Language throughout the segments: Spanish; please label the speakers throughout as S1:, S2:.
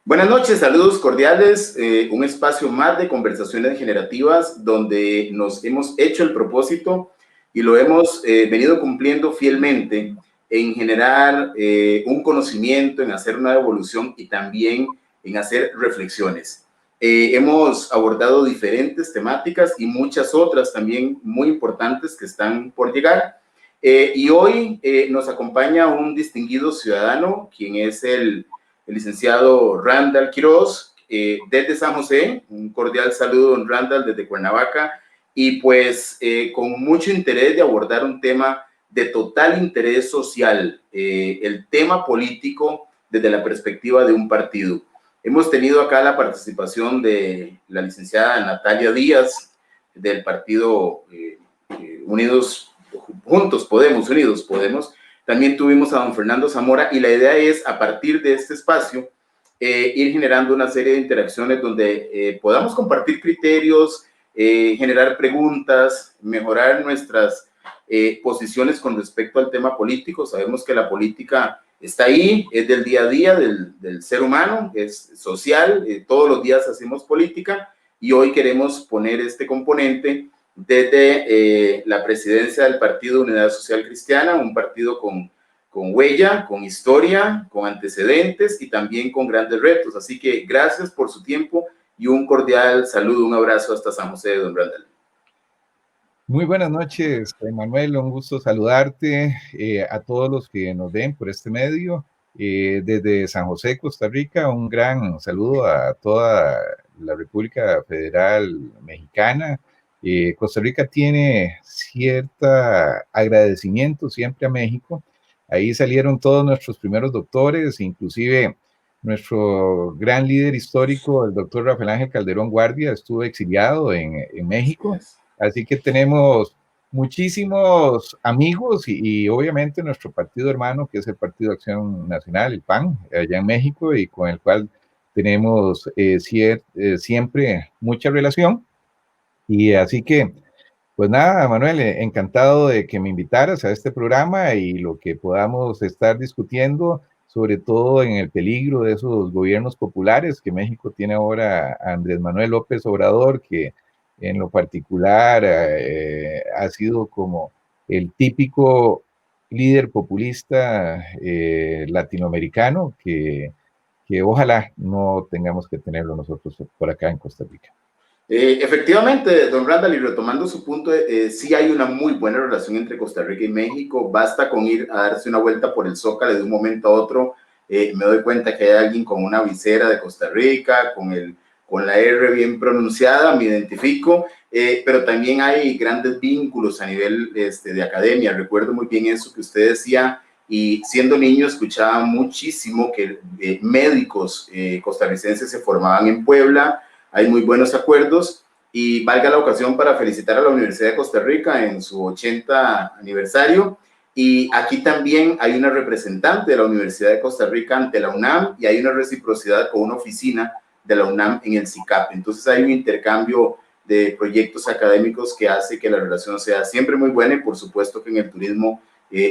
S1: Buenas noches, saludos cordiales, un espacio más de conversaciones generativas donde nos hemos hecho el propósito y lo hemos venido cumpliendo fielmente en generar un conocimiento, en hacer una evolución y también en hacer reflexiones. Hemos abordado diferentes temáticas y muchas otras también muy importantes que están por llegar. Y hoy nos acompaña un distinguido ciudadano, quien es el licenciado Randall Quiroz, desde San José. Un cordial saludo, don Randall, desde Cuernavaca. Y pues con mucho interés de abordar un tema de total interés social, el tema político desde la perspectiva de un partido. Hemos tenido acá la participación de la licenciada Natalia Díaz, del partido Unidos Podemos. También tuvimos a don Fernando Zamora y la idea es, a partir de este espacio, ir generando una serie de interacciones donde podamos compartir criterios, generar preguntas, mejorar nuestras posiciones con respecto al tema político. Sabemos que la política está ahí, es del día a día del ser humano, es social, todos los días hacemos política y hoy queremos poner este componente desde la presidencia del Partido Unidad Social Cristiana, un partido con huella, con historia, con antecedentes y también con grandes retos. Así que gracias por su tiempo y un cordial saludo, un abrazo hasta San José de don Randall.
S2: Muy buenas noches, Manuel, un gusto saludarte, a todos los que nos ven por este medio. Desde San José, Costa Rica, un gran saludo a toda la República Federal Mexicana. Costa Rica tiene cierto agradecimiento siempre a México. Ahí salieron todos nuestros primeros doctores, inclusive nuestro gran líder histórico, el doctor Rafael Ángel Calderón Guardia, estuvo exiliado en México. Así que tenemos muchísimos amigos y obviamente nuestro partido hermano, que es el Partido de Acción Nacional, el PAN, allá en México, y con el cual tenemos siempre mucha relación. Y así que, pues nada, Manuel, encantado de que me invitaras a este programa y lo que podamos estar discutiendo, sobre todo en el peligro de esos gobiernos populares que México tiene ahora a Andrés Manuel López Obrador, que en lo particular ha sido como el típico líder populista latinoamericano que ojalá no tengamos que tenerlo nosotros por acá en Costa Rica.
S1: Efectivamente, don Randall, y retomando su punto, sí hay una muy buena relación entre Costa Rica y México. Basta con ir a darse una vuelta por el Zócalo de un momento a otro. Me doy cuenta que hay alguien con una visera de Costa Rica, con la R bien pronunciada, me identifico, pero también hay grandes vínculos a nivel de academia. Recuerdo muy bien eso que usted decía, y siendo niño escuchaba muchísimo que médicos costarricenses se formaban en Puebla. Hay muy buenos acuerdos y valga la ocasión para felicitar a la Universidad de Costa Rica en su 80 aniversario. Y aquí también hay una representante de la Universidad de Costa Rica ante la UNAM y hay una reciprocidad con una oficina de la UNAM en el CICAP. Entonces hay un intercambio de proyectos académicos que hace que la relación sea siempre muy buena y por supuesto que en el turismo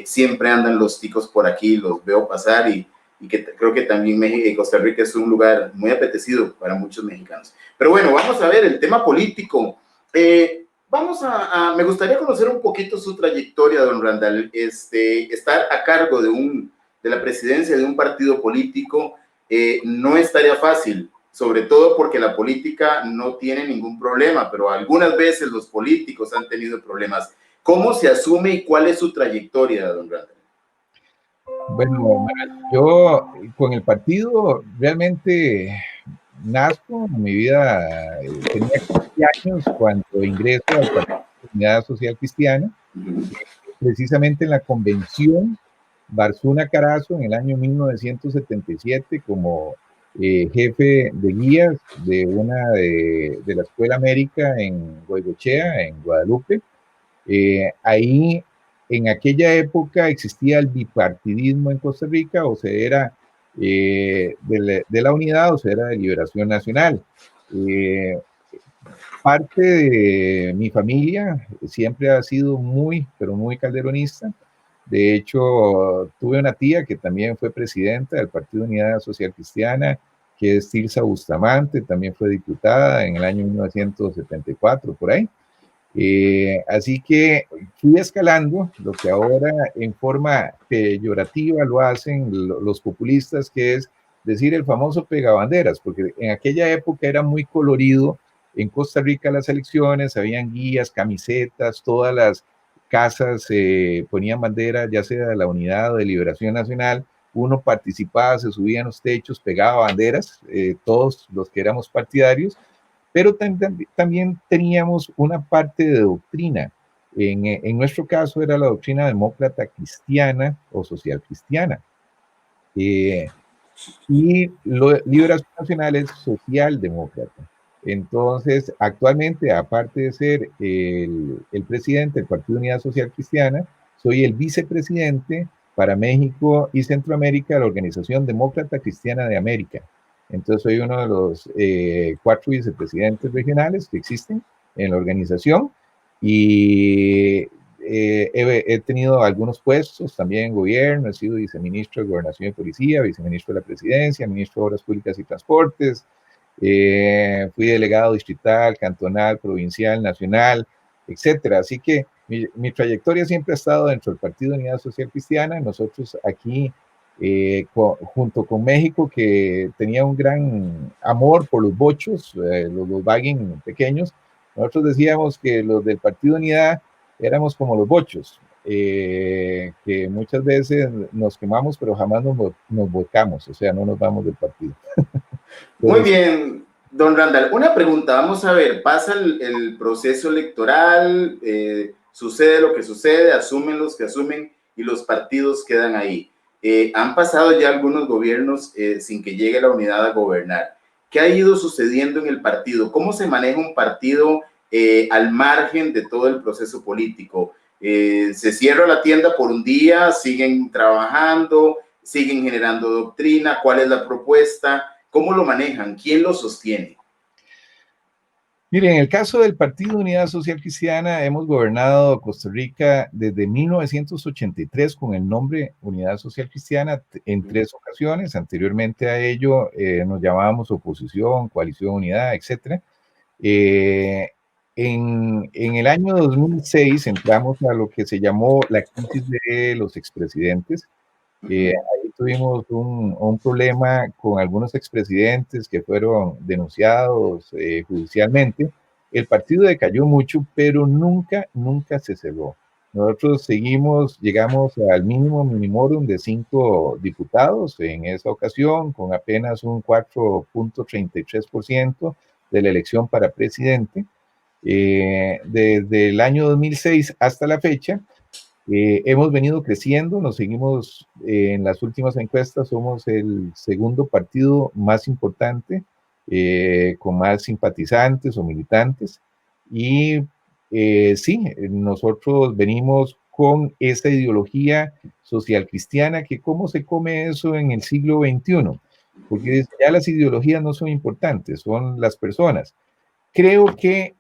S1: siempre andan los ticos por aquí, los veo pasar y que creo que también México y Costa Rica es un lugar muy apetecido para muchos mexicanos. Pero bueno, vamos a ver el tema político. Me gustaría conocer un poquito su trayectoria, don Randall. Estar a cargo de la presidencia de un partido político no es tarea fácil, sobre todo porque la política no tiene ningún problema, pero algunas veces los políticos han tenido problemas. ¿Cómo se asume y cuál es su trayectoria, don Randall?
S2: Bueno, yo con el partido realmente nazco en mi vida, tenía 15 años cuando ingreso al Partido de Unidad Social Cristiana, precisamente en la convención Barzuna Carazo en el año 1977 como jefe de guías de una de la Escuela América en Goicoechea, en Guadalupe. Ahí, en aquella época, existía el bipartidismo en Costa Rica, o sea, era de la unidad, o sea, era de Liberación Nacional. Parte de mi familia siempre ha sido muy, pero muy calderonista. De hecho, tuve una tía que también fue presidenta del Partido Unidad Social Cristiana que es Tirsa Bustamante, también fue diputada en el año 1974, por ahí. Así que fui escalando lo que ahora en forma peyorativa lo hacen los populistas, que es decir el famoso pegabanderas, porque en aquella época era muy colorido en Costa Rica las elecciones, habían guías, camisetas, todas las casas ponían banderas, ya sea de la Unidad o de Liberación Nacional, uno participaba, se subía en los techos, pegaba banderas, todos los que éramos partidarios, pero también teníamos una parte de doctrina. En nuestro caso era la doctrina demócrata cristiana o social cristiana. Y Liberación Nacional es socialdemócrata. Entonces, actualmente, aparte de ser el presidente del Partido Unidad Social Cristiana, soy el vicepresidente para México y Centroamérica de la Organización Demócrata Cristiana de América. Entonces, soy uno de los 4 vicepresidentes regionales que existen en la organización y he tenido algunos puestos también en gobierno, he sido viceministro de Gobernación y Policía, viceministro de la Presidencia, ministro de Obras Públicas y Transportes, fui delegado distrital, cantonal, provincial, nacional, etcétera. Así que mi trayectoria siempre ha estado dentro del Partido Unidad Social Cristiana. Nosotros aquí, junto con México, que tenía un gran amor por los bochos, los Volkswagen pequeños, nosotros decíamos que los del Partido Unidad éramos como los bochos, que muchas veces nos quemamos, pero jamás nos volcamos, o sea, no nos vamos del partido.
S1: Muy bien, don Randall. Una pregunta, vamos a ver, pasa el proceso electoral, sucede lo que sucede, asumen los que asumen y los partidos quedan ahí. Han pasado ya algunos gobiernos sin que llegue la unidad a gobernar. ¿Qué ha ido sucediendo en el partido? ¿Cómo se maneja un partido al margen de todo el proceso político? ¿Se cierra la tienda por un día? ¿Siguen trabajando? ¿Siguen generando doctrina? ¿Cuál es la propuesta? ¿Cómo lo manejan? ¿Quién lo sostiene?
S2: Miren, en el caso del Partido Unidad Social Cristiana, hemos gobernado Costa Rica desde 1983 con el nombre Unidad Social Cristiana en 3 ocasiones. Anteriormente a ello nos llamábamos oposición, coalición, unidad, etc. En el año 2006 entramos a lo que se llamó la crisis de los expresidentes. Ahí tuvimos un problema con algunos expresidentes que fueron denunciados judicialmente. El partido decayó mucho, pero nunca se cerró. Nosotros seguimos, llegamos al mínimo minimorum de 5 diputados en esa ocasión, con apenas un 4.33% de la elección para presidente. Desde el año 2006 hasta la fecha, hemos venido creciendo, nos seguimos en las últimas encuestas, somos el segundo partido más importante, con más simpatizantes o militantes. Y sí, nosotros venimos con esa ideología social cristiana, que cómo se come eso en el siglo XXI, porque ya las ideologías no son importantes, son las personas. Creo que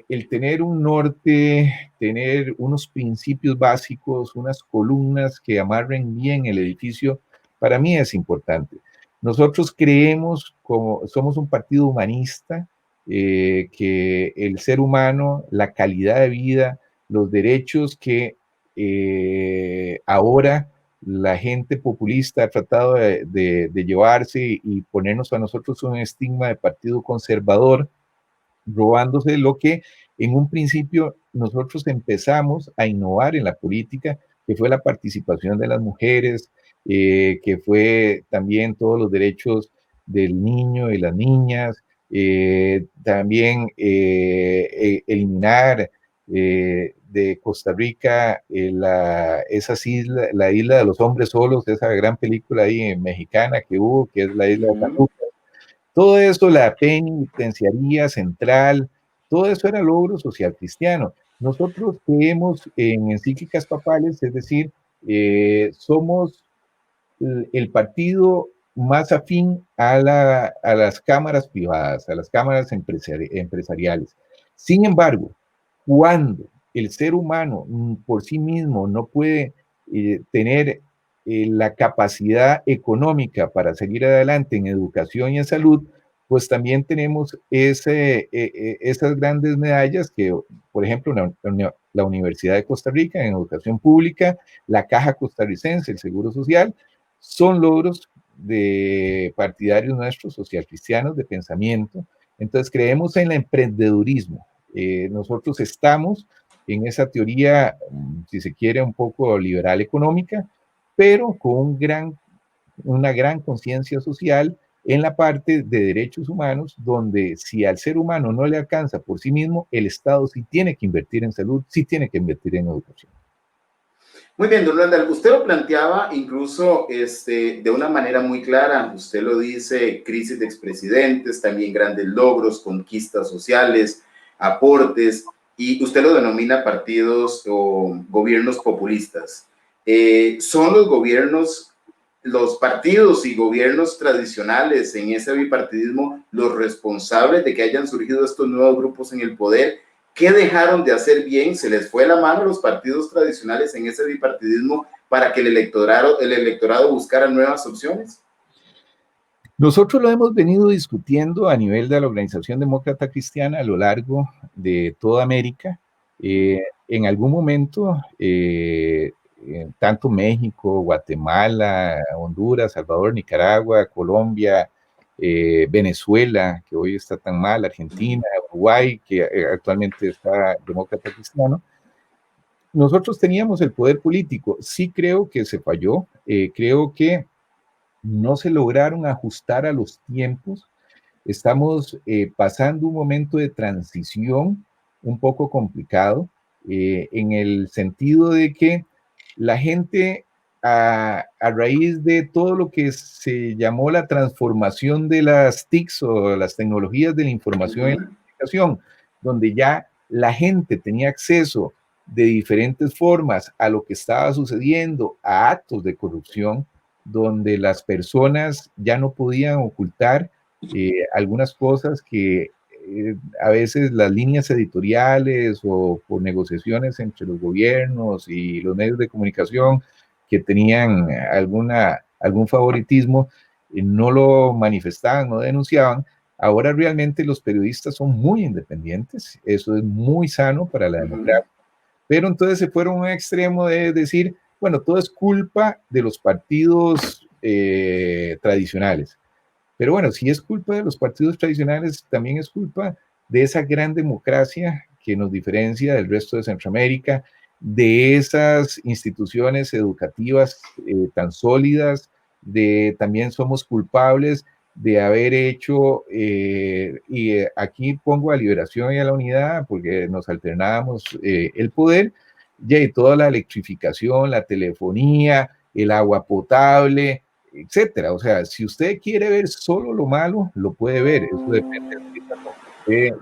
S2: el tener un norte, tener unos principios básicos, unas columnas que amarren bien el edificio, para mí es importante. Nosotros creemos, como somos un partido humanista, que el ser humano, la calidad de vida, los derechos que ahora la gente populista ha tratado de llevarse y ponernos a nosotros un estigma de partido conservador, robándose lo que en un principio nosotros empezamos a innovar en la política, que fue la participación de las mujeres, que fue también todos los derechos del niño y las niñas, también eliminar de Costa Rica esas islas, la isla de los hombres solos, esa gran película ahí mexicana que hubo, que es la isla de San Lucas. Todo eso, la penitenciaría central, todo eso era logro social cristiano. Nosotros creemos en encíclicas papales, es decir, somos el partido más afín a las cámaras privadas, a las cámaras empresariales. Sin embargo, cuando el ser humano por sí mismo no puede tener la capacidad económica para seguir adelante en educación y en salud, pues también tenemos esas grandes medallas que, por ejemplo, la Universidad de Costa Rica en educación pública, la Caja Costarricense, el Seguro Social, son logros de partidarios nuestros, social cristianos, de pensamiento. Entonces, creemos en el emprendedurismo. Nosotros estamos en esa teoría, si se quiere, un poco liberal económica, pero con una gran conciencia social en la parte de derechos humanos, donde si al ser humano no le alcanza por sí mismo, el Estado sí tiene que invertir en salud, sí tiene que invertir en educación.
S1: Muy bien, don Randall, usted lo planteaba incluso de una manera muy clara. Usted lo dice, crisis de expresidentes, también grandes logros, conquistas sociales, aportes, y usted lo denomina partidos o gobiernos populistas. ¿Son los gobiernos, los partidos y gobiernos tradicionales en ese bipartidismo los responsables de que hayan surgido estos nuevos grupos en el poder? ¿Qué dejaron de hacer bien? ¿Se les fue la mano a los partidos tradicionales en ese bipartidismo para que el electorado buscara nuevas opciones?
S2: Nosotros lo hemos venido discutiendo a nivel de la Organización Demócrata Cristiana a lo largo de toda América. En algún momento, tanto México, Guatemala, Honduras, Salvador, Nicaragua, Colombia, Venezuela, que hoy está tan mal, Argentina, Uruguay, que actualmente está demócrata cristiano, nosotros teníamos el poder político. Sí creo que se falló, creo que no se lograron ajustar a los tiempos. Estamos pasando un momento de transición un poco complicado, en el sentido de que la gente, a raíz de todo lo que se llamó la transformación de las TICs o las tecnologías de la información y la comunicación, donde ya la gente tenía acceso de diferentes formas a lo que estaba sucediendo, a actos de corrupción, donde las personas ya no podían ocultar algunas cosas que a veces las líneas editoriales o por negociaciones entre los gobiernos y los medios de comunicación que tenían algún favoritismo, no lo manifestaban, no denunciaban. Ahora realmente los periodistas son muy independientes, eso es muy sano para la democracia, pero entonces se fueron a un extremo de decir, bueno, todo es culpa de los partidos tradicionales. Pero bueno, si es culpa de los partidos tradicionales, también es culpa de esa gran democracia que nos diferencia del resto de Centroamérica, de esas instituciones educativas tan sólidas, también somos culpables de haber hecho, aquí pongo a Liberación y a la Unidad, porque nos alternábamos el poder, y toda la electrificación, la telefonía, el agua potable, etcétera. O sea, si usted quiere ver solo lo malo, lo puede ver. Eso depende de cómo usted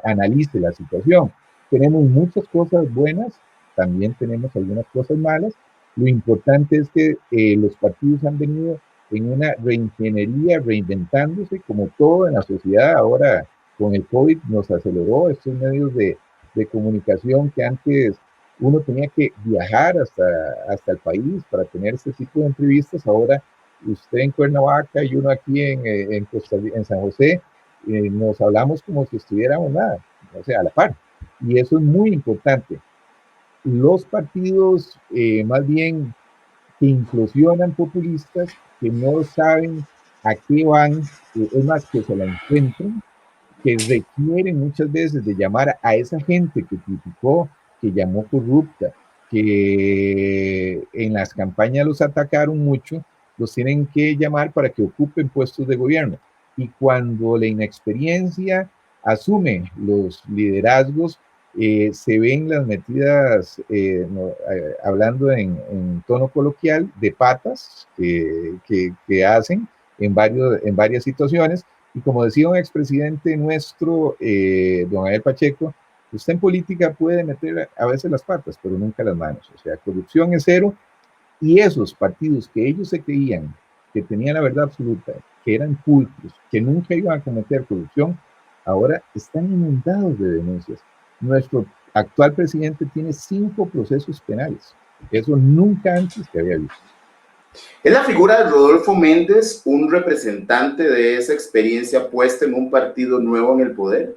S2: analice la situación. Tenemos muchas cosas buenas, también tenemos algunas cosas malas. Lo importante es que los partidos han venido en una reingeniería, reinventándose, como todo en la sociedad. Ahora, con el COVID nos aceleró estos medios de comunicación que antes uno tenía que viajar hasta el país para tener este tipo de entrevistas. Ahora usted en Cuernavaca y uno aquí en San José, nos hablamos como si estuviéramos nada, o sea, a la par. Y eso es muy importante. Los partidos, más bien, que implosionan populistas, que no saben a qué van, es más, que se la encuentran, que requieren muchas veces de llamar a esa gente que criticó, que llamó corrupta, que en las campañas los atacaron mucho, los tienen que llamar para que ocupen puestos de gobierno. Y cuando la inexperiencia asume los liderazgos, se ven las metidas, hablando en tono coloquial, de patas que hacen en varias situaciones. Y como decía un expresidente nuestro, don Abel Pacheco, usted en política puede meter a veces las patas, pero nunca las manos. O sea, corrupción es cero. Y esos partidos que ellos se creían que tenían la verdad absoluta, que eran pulcros, que nunca iban a cometer corrupción, ahora están inundados de denuncias. Nuestro actual presidente tiene 5 procesos penales. Eso nunca antes se había visto.
S1: ¿Es la figura de Rodolfo Méndez un representante de esa experiencia puesta en un partido nuevo en el poder?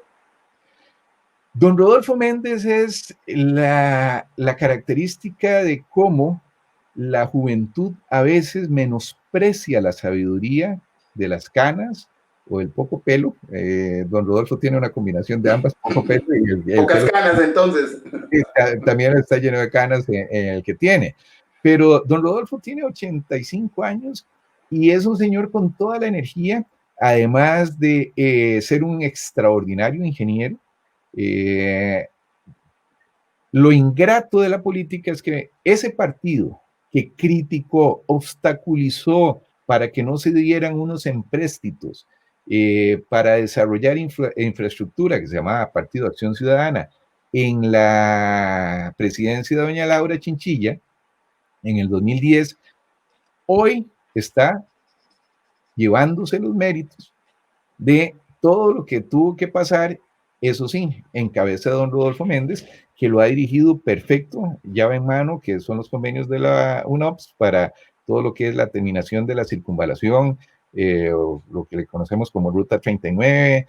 S2: Don Rodolfo Méndez es la característica de cómo la juventud a veces menosprecia la sabiduría de las canas o el poco pelo. Don Rodolfo tiene una combinación de ambas, poco pelo y el
S1: Pocas
S2: pelo
S1: canas, entonces.
S2: también está lleno de canas en el que tiene. Pero don Rodolfo tiene 85 años y es un señor con toda la energía, además de ser un extraordinario ingeniero. Eh, lo ingrato de la política es que ese partido que criticó, obstaculizó para que no se dieran unos empréstitos para desarrollar infraestructura, que se llamaba Partido Acción Ciudadana, en la presidencia de doña Laura Chinchilla, en el 2010, hoy está llevándose los méritos de todo lo que tuvo que pasar, eso sí, en cabeza de don Rodolfo Méndez, que lo ha dirigido perfecto, llave en mano, que son los convenios de la UNOPS para todo lo que es la terminación de la circunvalación, o lo que le conocemos como Ruta 39,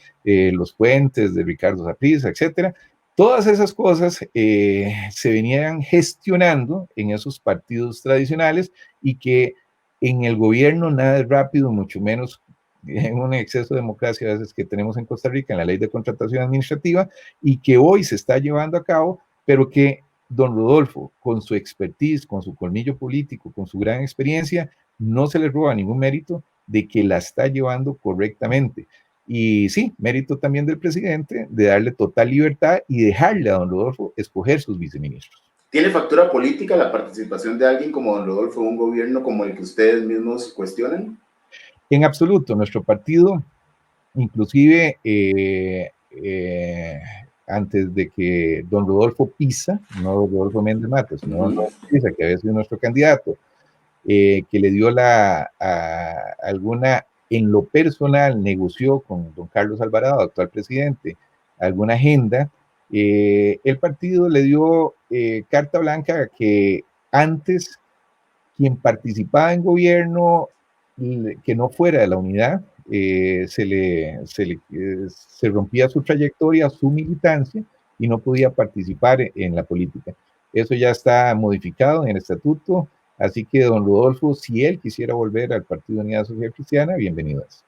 S2: los puentes de Ricardo Saprissa, etcétera. Todas esas cosas se venían gestionando en esos partidos tradicionales y que en el gobierno nada es rápido, mucho menos en un exceso de democracia a veces que tenemos en Costa Rica, en la ley de contratación administrativa, y que hoy se está llevando a cabo, pero que don Rodolfo, con su expertise, con su colmillo político, con su gran experiencia, no se le roba ningún mérito de que la está llevando correctamente. Y sí, mérito también del presidente de darle total libertad y dejarle a don Rodolfo escoger sus viceministros.
S1: ¿Tiene factura política la participación de alguien como don Rodolfo en un gobierno como el que ustedes mismos cuestionan?
S2: En absoluto, nuestro partido, inclusive antes de que don Rodolfo Pisa, no don Rodolfo Méndez Mata, sino don Rodolfo Pisa, que había sido nuestro candidato, que le dio alguna, en lo personal, negoció con don Carlos Alvarado, actual presidente, alguna agenda, el partido le dio carta blanca que antes quien participaba en gobierno que no fuera de la unidad, se rompía su trayectoria, su militancia, y no podía participar en la política. Eso ya está modificado en el estatuto, así que don Rodolfo, si él quisiera volver al Partido de Unidad Social Cristiana, bienvenido es.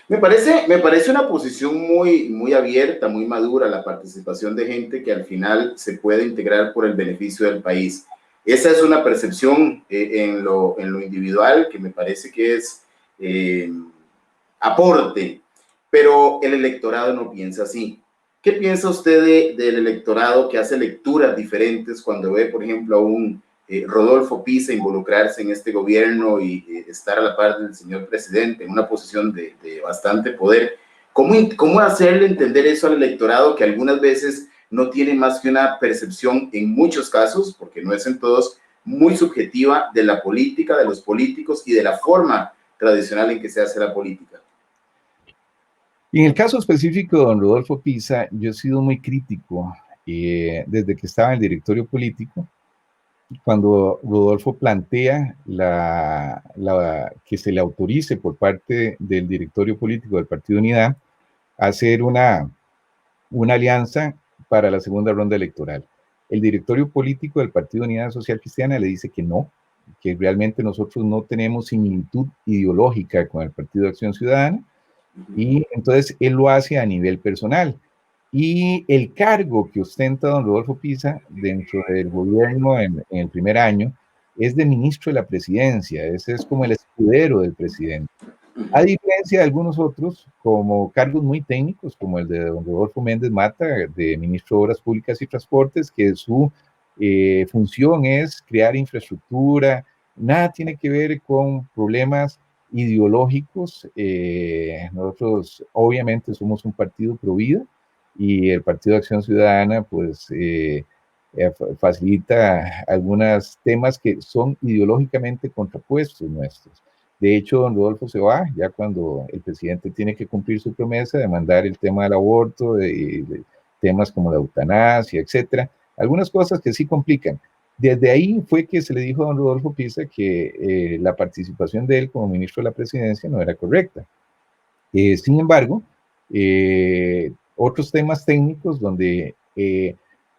S1: Me parece una posición muy abierta, muy madura, la participación de gente que al final se puede integrar por el beneficio del país. Esa es una percepción en lo individual que me parece que es aporte, pero el electorado no piensa así. ¿Qué piensa usted del electorado que hace lecturas diferentes cuando ve, por ejemplo, a un Rodolfo Pisa involucrarse en este gobierno y estar a la par del señor presidente en una posición de bastante poder? ¿Cómo hacerle entender eso al electorado que algunas veces no tiene más que una percepción, en muchos casos, porque no es en todos, muy subjetiva de la política, de los políticos y de la forma tradicional en que se hace la política?
S2: Y en el caso específico de don Rodolfo Pisa, yo he sido muy crítico desde que estaba en el directorio político, cuando Rodolfo plantea que se le autorice por parte del directorio político del Partido Unidad hacer una alianza para la segunda ronda electoral. El directorio político del Partido Unidad Social Cristiana le dice que no, que realmente nosotros no tenemos similitud ideológica con el Partido de Acción Ciudadana, y entonces él lo hace a nivel personal. Y el cargo que ostenta don Rodolfo Pisa dentro del gobierno en el primer año es de ministro de la presidencia, ese es como el escudero del presidente. A diferencia de algunos otros, como cargos muy técnicos, como el de don Rodolfo Méndez Mata, de ministro de Obras Públicas y Transportes, que su función es crear infraestructura, nada tiene que ver con problemas ideológicos. Nosotros obviamente somos un partido pro vida y el Partido de Acción Ciudadana pues facilita algunos temas que son ideológicamente contrapuestos nuestros. De hecho, don Rodolfo se va ya cuando el presidente tiene que cumplir su promesa de mandar el tema del aborto, de temas como la eutanasia, etcétera. Algunas cosas que sí complican, Desde ahí fue que se le dijo a don Rodolfo Pisa que la participación de él como ministro de la presidencia no era correcta. Sin embargo, otros temas técnicos donde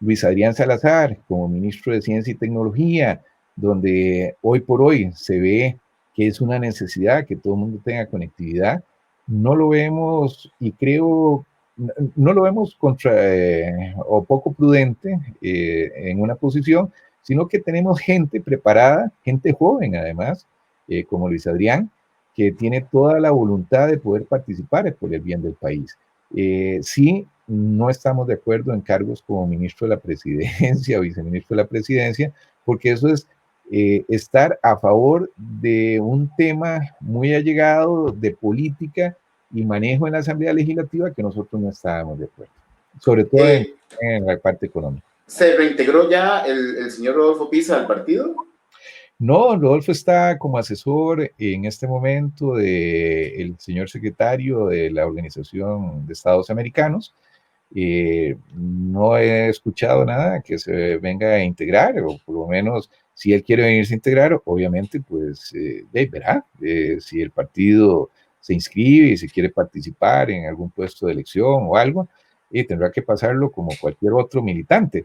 S2: Luis Adrián Salazar, como ministro de Ciencia y Tecnología, donde hoy por hoy se ve que es una necesidad que todo el mundo tenga conectividad, no lo vemos y creo, no lo vemos contra o poco prudente en una posición, sino que tenemos gente preparada, gente joven además, como Luis Adrián, que tiene toda la voluntad de poder participar por el bien del país. Sí, no estamos de acuerdo en cargos como ministro de la presidencia o viceministro de la presidencia, porque eso es estar a favor de un tema muy allegado de política y manejo en la Asamblea Legislativa que nosotros no estábamos de acuerdo, sobre todo en la parte económica.
S1: ¿Se reintegró ya el señor Rodolfo Pisa al partido?
S2: No, Rodolfo está como asesor en este momento del señor secretario de la Organización de Estados Americanos. No he escuchado nada que se venga a integrar, o por lo menos si él quiere venirse a integrar, obviamente, pues verá si el partido se inscribe y si quiere participar en algún puesto de elección o algo, y tendrá que pasarlo como cualquier otro militante.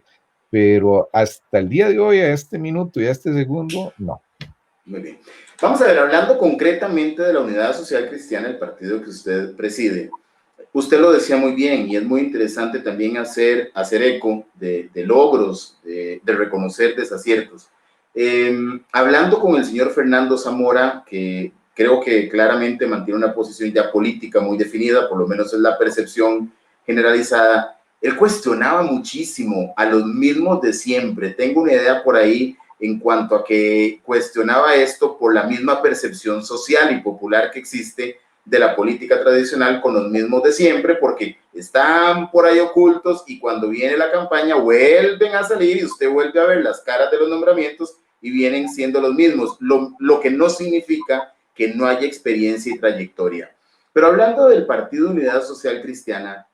S2: Pero hasta el día de hoy, a este minuto y a este segundo, no.
S1: Muy bien. Vamos a ver, hablando concretamente de la Unidad Social Cristiana, el partido que usted preside. Usted lo decía muy bien y es muy interesante también hacer eco de logros, de reconocer desaciertos. Hablando con el señor Fernando Zamora, que creo que claramente mantiene una posición ya política muy definida, por lo menos es la percepción generalizada, él cuestionaba muchísimo a los mismos de siempre. Tengo una idea por ahí en cuanto a que cuestionaba esto por la misma percepción social y popular que existe de la política tradicional con los mismos de siempre, porque están por ahí ocultos y cuando viene la campaña vuelven a salir y usted vuelve a ver las caras de los nombramientos y vienen siendo los mismos, lo que no significa que no haya experiencia y trayectoria. Pero hablando del Partido Unidad Social Cristiana,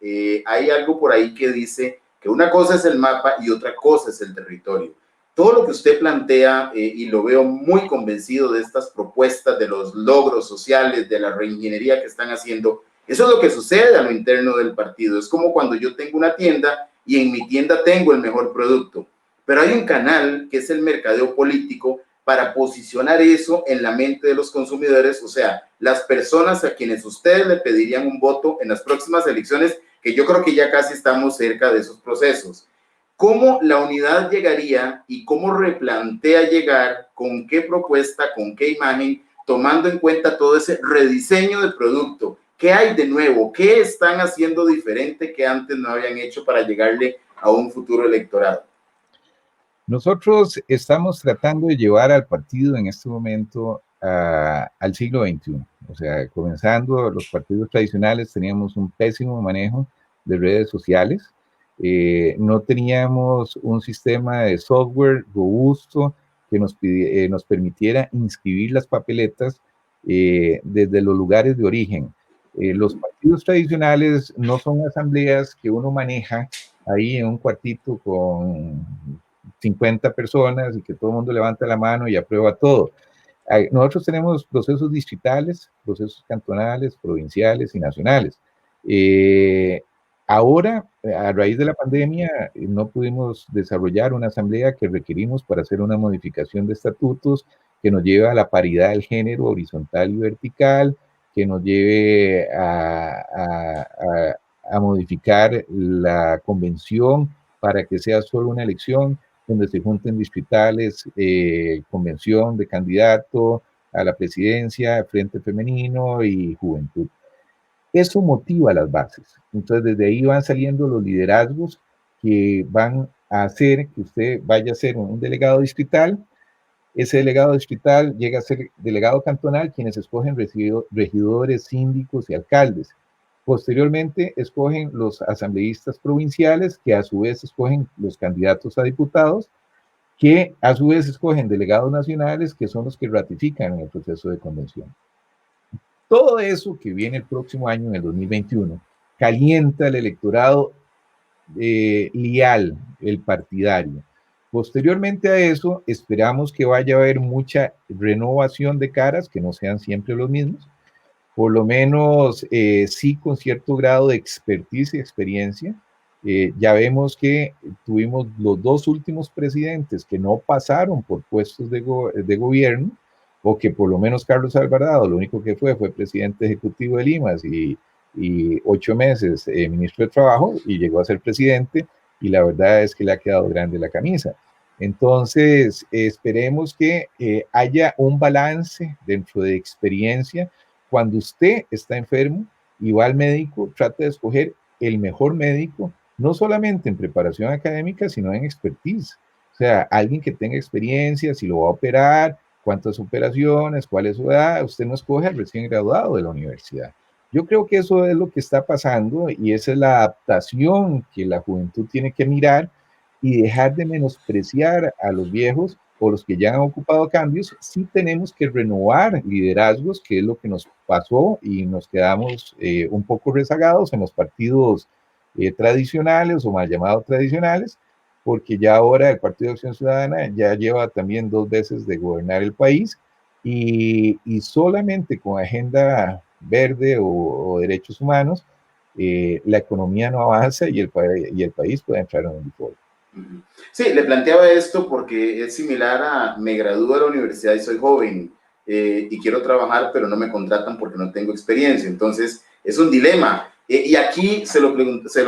S1: hay algo por ahí que dice que una cosa es el mapa y otra cosa es el territorio. Todo lo que usted plantea, y lo veo muy convencido de estas propuestas, de los logros sociales, de la reingeniería que están haciendo, eso es lo que sucede a lo interno del partido. Es como cuando yo tengo una tienda y en mi tienda tengo el mejor producto, pero hay un canal que es el mercadeo político para posicionar eso en la mente de los consumidores, o sea, las personas a quienes ustedes le pedirían un voto en las próximas elecciones, que yo creo que ya casi estamos cerca de esos procesos. ¿Cómo la unidad llegaría y cómo replantea llegar, con qué propuesta, con qué imagen, tomando en cuenta todo ese rediseño de producto? ¿Qué hay de nuevo? ¿Qué están haciendo diferente que antes no habían hecho para llegarle a un futuro electorado?
S2: Nosotros estamos tratando de llevar al partido en este momento al siglo XXI. O sea, comenzando los partidos tradicionales teníamos un pésimo manejo de redes sociales. No teníamos un sistema de software robusto que nos permitiera inscribir las papeletas desde los lugares de origen. Los partidos tradicionales no son asambleas que uno maneja ahí en un cuartito con 50 personas y que todo el mundo levanta la mano y aprueba todo. Nosotros tenemos procesos distritales, procesos cantonales, provinciales y nacionales. Ahora, a raíz de la pandemia, no pudimos desarrollar una asamblea que requerimos para hacer una modificación de estatutos que nos lleve a la paridad del género horizontal y vertical, que nos lleve a modificar la convención para que sea solo una elección donde se junten distritales, convención de candidato a la presidencia, Frente Femenino y Juventud. Eso motiva las bases. Entonces, desde ahí van saliendo los liderazgos que van a hacer que usted vaya a ser un delegado distrital. Ese delegado distrital llega a ser delegado cantonal, quienes escogen regidores, síndicos y alcaldes. Posteriormente, escogen los asambleístas provinciales, que a su vez escogen los candidatos a diputados, que a su vez escogen delegados nacionales, que son los que ratifican en el proceso de convención. Todo eso que viene el próximo año, en el 2021, calienta el electorado leal, el partidario. Posteriormente a eso, esperamos que vaya a haber mucha renovación de caras, que no sean siempre los mismos, por lo menos sí con cierto grado de expertise y experiencia. Ya vemos que tuvimos los dos últimos presidentes que no pasaron por puestos de gobierno, o que por lo menos Carlos Alvarado, lo único que fue presidente ejecutivo de Limas y 8 meses ministro de Trabajo, y llegó a ser presidente, y la verdad es que le ha quedado grande la camisa. Entonces, esperemos que haya un balance dentro de experiencia. Cuando usted está enfermo y va al médico, trate de escoger el mejor médico, no solamente en preparación académica, sino en expertise. O sea, alguien que tenga experiencia, si lo va a operar, cuántas operaciones, cuál es su edad. Usted no escoge al recién graduado de la universidad. Yo creo que eso es lo que está pasando, y esa es la adaptación que la juventud tiene que mirar, y dejar de menospreciar a los viejos o los que ya han ocupado cambios. Sí tenemos que renovar liderazgos, que es lo que nos pasó, y nos quedamos un poco rezagados en los partidos tradicionales, o mal llamados tradicionales, porque ya ahora el Partido de Acción Ciudadana ya lleva también 2 veces de gobernar el país, y solamente con agenda verde o derechos humanos, la economía no avanza, y el país puede entrar en un default.
S1: Sí, le planteaba esto porque es similar a me gradúo de la universidad y soy joven y quiero trabajar, pero no me contratan porque no tengo experiencia. Entonces, es un dilema. Y aquí se lo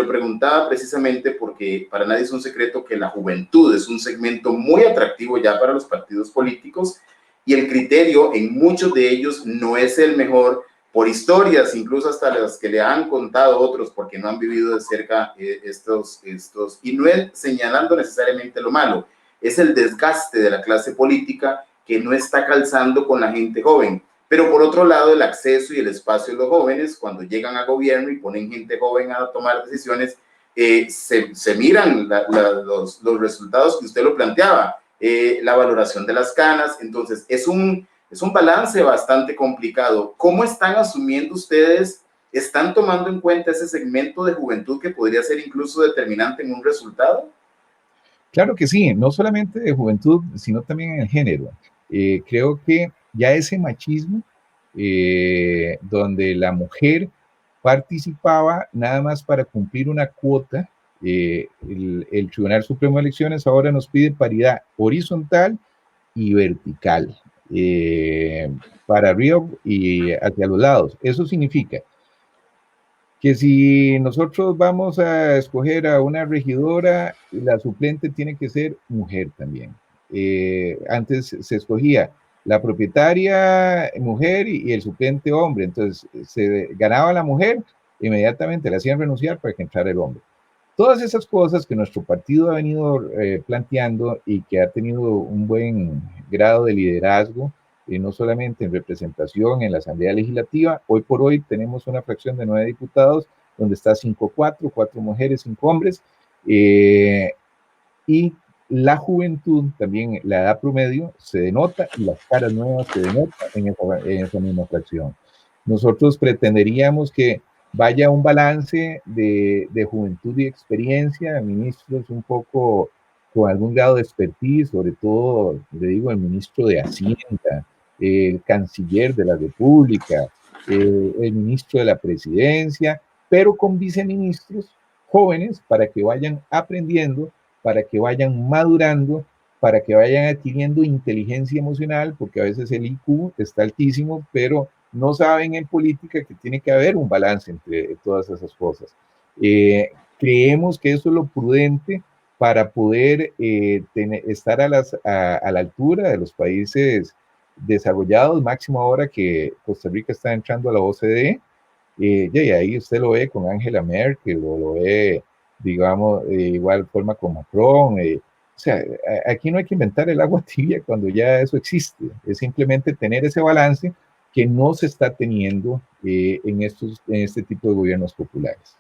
S1: preguntaba precisamente porque para nadie es un secreto que la juventud es un segmento muy atractivo ya para los partidos políticos, y el criterio en muchos de ellos no es el mejor, por historias, incluso hasta las que le han contado otros, porque no han vivido de cerca y no es señalando necesariamente lo malo, es el desgaste de la clase política que no está calzando con la gente joven. Pero por otro lado, el acceso y el espacio de los jóvenes, cuando llegan a gobierno y ponen gente joven a tomar decisiones, se miran los resultados que usted lo planteaba, la valoración de las canas. Entonces, es un balance bastante complicado. ¿Cómo están asumiendo ustedes? ¿Están tomando en cuenta ese segmento de juventud que podría ser incluso determinante en un resultado?
S2: Claro que sí, no solamente de juventud, sino también en el género. Creo que ya ese machismo, donde la mujer participaba nada más para cumplir una cuota, el Tribunal Supremo de Elecciones ahora nos pide paridad horizontal y vertical, para arriba y hacia los lados. Eso significa que si nosotros vamos a escoger a una regidora, la suplente tiene que ser mujer también. Antes se escogía la propietaria mujer y el suplente hombre, entonces se ganaba la mujer, inmediatamente le hacían renunciar para que entrara el hombre. Todas esas cosas que nuestro partido ha venido planteando, y que ha tenido un buen grado de liderazgo, no solamente en representación en la Asamblea Legislativa. Hoy por hoy tenemos una fracción de 9 diputados, donde está 5-4, 4 mujeres, 5 hombres, y la juventud, también la edad promedio, se denota, y las caras nuevas se denotan en esa misma fracción. Nosotros pretenderíamos que vaya un balance de juventud y experiencia, ministros un poco con algún grado de expertise, sobre todo, le digo, el ministro de Hacienda, el canciller de la República, el ministro de la Presidencia, pero con viceministros jóvenes para que vayan aprendiendo, para que vayan madurando, para que vayan adquiriendo inteligencia emocional, porque a veces el IQ está altísimo, pero no saben en política que tiene que haber un balance entre todas esas cosas. Creemos que eso es lo prudente para poder estar a la altura de los países desarrollados, máximo ahora que Costa Rica está entrando a la OCDE. Y ahí usted lo ve con Angela Merkel, o lo ve, digamos, de igual forma con Macron. O sea, aquí no hay que inventar el agua tibia cuando ya eso existe. Es simplemente tener ese balance que no se está teniendo en este tipo de gobiernos populares.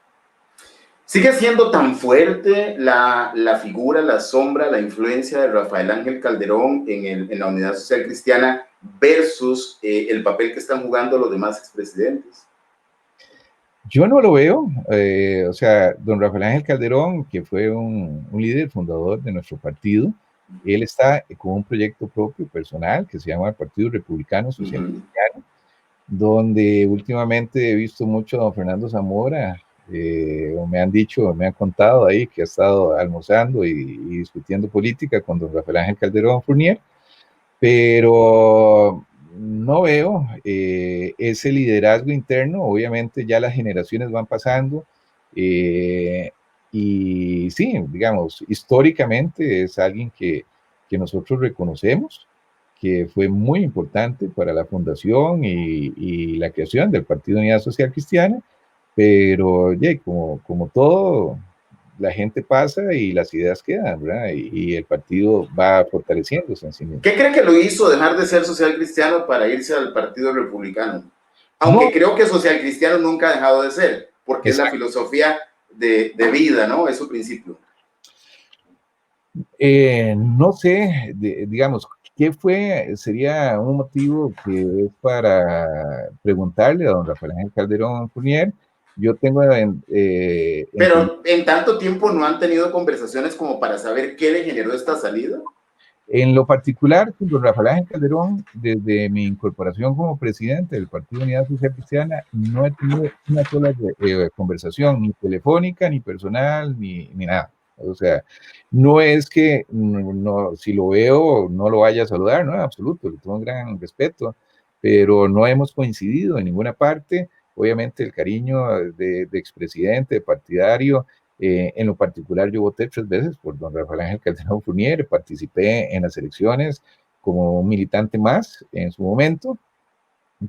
S1: ¿Sigue siendo tan fuerte la figura, la sombra, la influencia de Rafael Ángel Calderón en la Unidad Social Cristiana versus el papel que están jugando los demás expresidentes?
S2: Yo no lo veo. O sea, don Rafael Ángel Calderón, que fue un líder fundador de nuestro partido, Él está con un proyecto propio, personal, que se llama el Partido Republicano Social Cristiano, donde últimamente he visto mucho a don Fernando Zamora, o me han dicho, me han contado ahí que ha estado almorzando y discutiendo política con don Rafael Ángel Calderón Fournier, pero no veo ese liderazgo interno. Obviamente ya las generaciones van pasando, y sí, digamos, históricamente es alguien que nosotros reconocemos, que fue muy importante para la fundación y la creación del Partido Unidad Social Cristiana, pero yeah, como todo, la gente pasa y las ideas quedan, ¿verdad? Y el partido va fortaleciéndose en sí mismo.
S1: ¿Qué cree que lo hizo dejar de ser social cristiano para irse al Partido Republicano? Aunque
S2: No,
S1: creo que social cristiano nunca ha dejado de ser, porque es la
S2: exacto.
S1: filosofía de vida, ¿no? Es su principio.
S2: No sé, digamos, ¿qué fue? Sería un motivo que es para preguntarle a don Rafael Ángel Calderón Fournier. Yo tengo entendido.
S1: Pero en tanto tiempo no han tenido conversaciones como para saber qué le generó esta salida.
S2: En lo particular, con don Rafael Ángel Calderón, desde mi incorporación como presidente del Partido Unidad Social Cristiana, no he tenido una sola conversación, ni telefónica, ni personal, ni nada. O sea, no es que no, si lo veo no lo vaya a saludar, no, en absoluto, le tengo un gran respeto, pero no hemos coincidido en ninguna parte. Obviamente el cariño de expresidente, de partidario. En lo particular, yo voté 3 veces por don Rafael Ángel Calderón Fournier, participé en las elecciones como un militante más en su momento,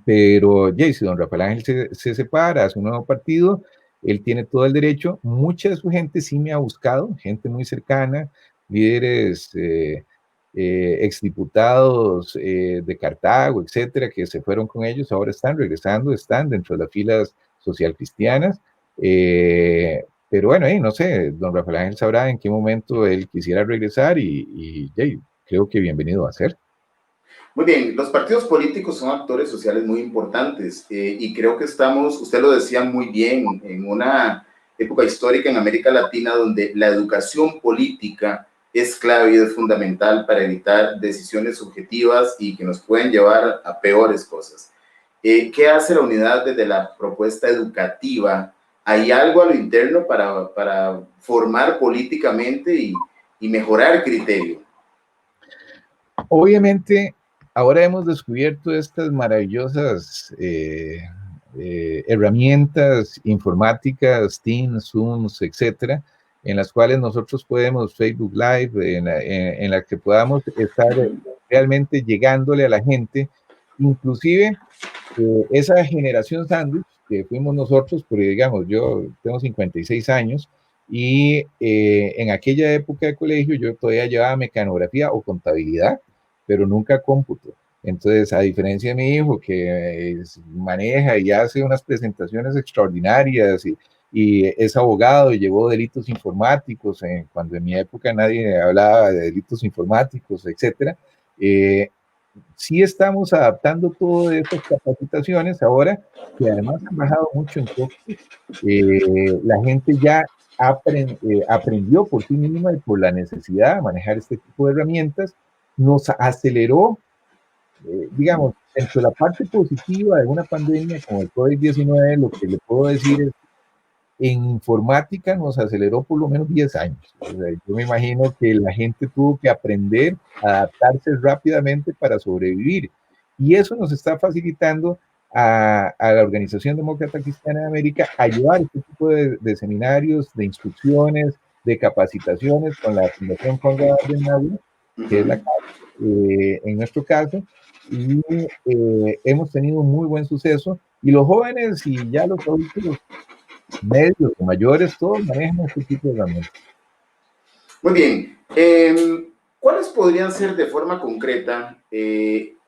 S2: pero ya, si don Rafael Ángel se separa, hace un nuevo partido, él tiene todo el derecho. Mucha de su gente sí me ha buscado, gente muy cercana, líderes, exdiputados de Cartago, etcétera, que se fueron con ellos, ahora están regresando, están dentro de las filas social cristianas. Pero bueno, no sé, don Rafael Ángel sabrá en qué momento él quisiera regresar y creo que bienvenido va a ser.
S1: Muy bien, los partidos políticos son actores sociales muy importantes y creo que estamos, usted lo decía muy bien, en una época histórica en América Latina donde la educación política es clave y es fundamental para evitar decisiones subjetivas y que nos pueden llevar a peores cosas. ¿Qué hace la unidad desde la propuesta educativa? ¿Hay algo a lo interno para formar políticamente y mejorar criterio?
S2: Obviamente, ahora hemos descubierto estas maravillosas herramientas informáticas, Teams, Zooms, etcétera, en las cuales nosotros podemos Facebook Live, en la que podamos estar realmente llegándole a la gente, inclusive esa generación sándwich que fuimos nosotros, porque digamos, yo tengo 56 años y en aquella época de colegio yo todavía llevaba mecanografía o contabilidad, pero nunca cómputo. Entonces, a diferencia de mi hijo que maneja y hace unas presentaciones extraordinarias y es abogado y llevó delitos informáticos, cuando en mi época nadie hablaba de delitos informáticos, etcétera, sí estamos adaptando todas estas capacitaciones ahora, que además han bajado mucho en costo. La gente ya aprendió por sí misma y por la necesidad de manejar este tipo de herramientas. Nos aceleró, digamos, dentro de la parte positiva de una pandemia como el COVID-19, lo que le puedo decir es en informática nos aceleró por lo menos 10 años. O sea, yo me imagino que la gente tuvo que aprender a adaptarse rápidamente para sobrevivir. Y eso nos está facilitando a la Organización Demócrata Cristiana de América a llevar este tipo de seminarios, de instrucciones, de capacitaciones con la Fundación Conrad Adenauer, que es la en nuestro caso, y hemos tenido un muy buen suceso. Y los jóvenes y ya los adultos medios o mayores, todos manejan este tipo de herramientas.
S1: Muy bien. ¿Cuáles podrían ser de forma concreta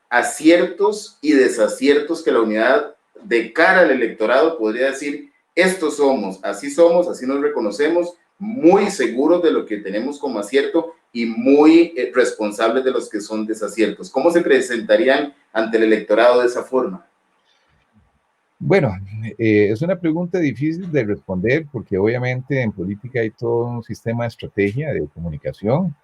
S1: aciertos y desaciertos que la unidad de cara al electorado podría decir, estos somos, así nos reconocemos, muy seguros de lo que tenemos como acierto y muy responsables de los que son desaciertos? ¿Cómo se presentarían ante el electorado de esa forma?
S2: Bueno, es una pregunta difícil de responder porque obviamente en política hay todo un sistema de estrategia de comunicación.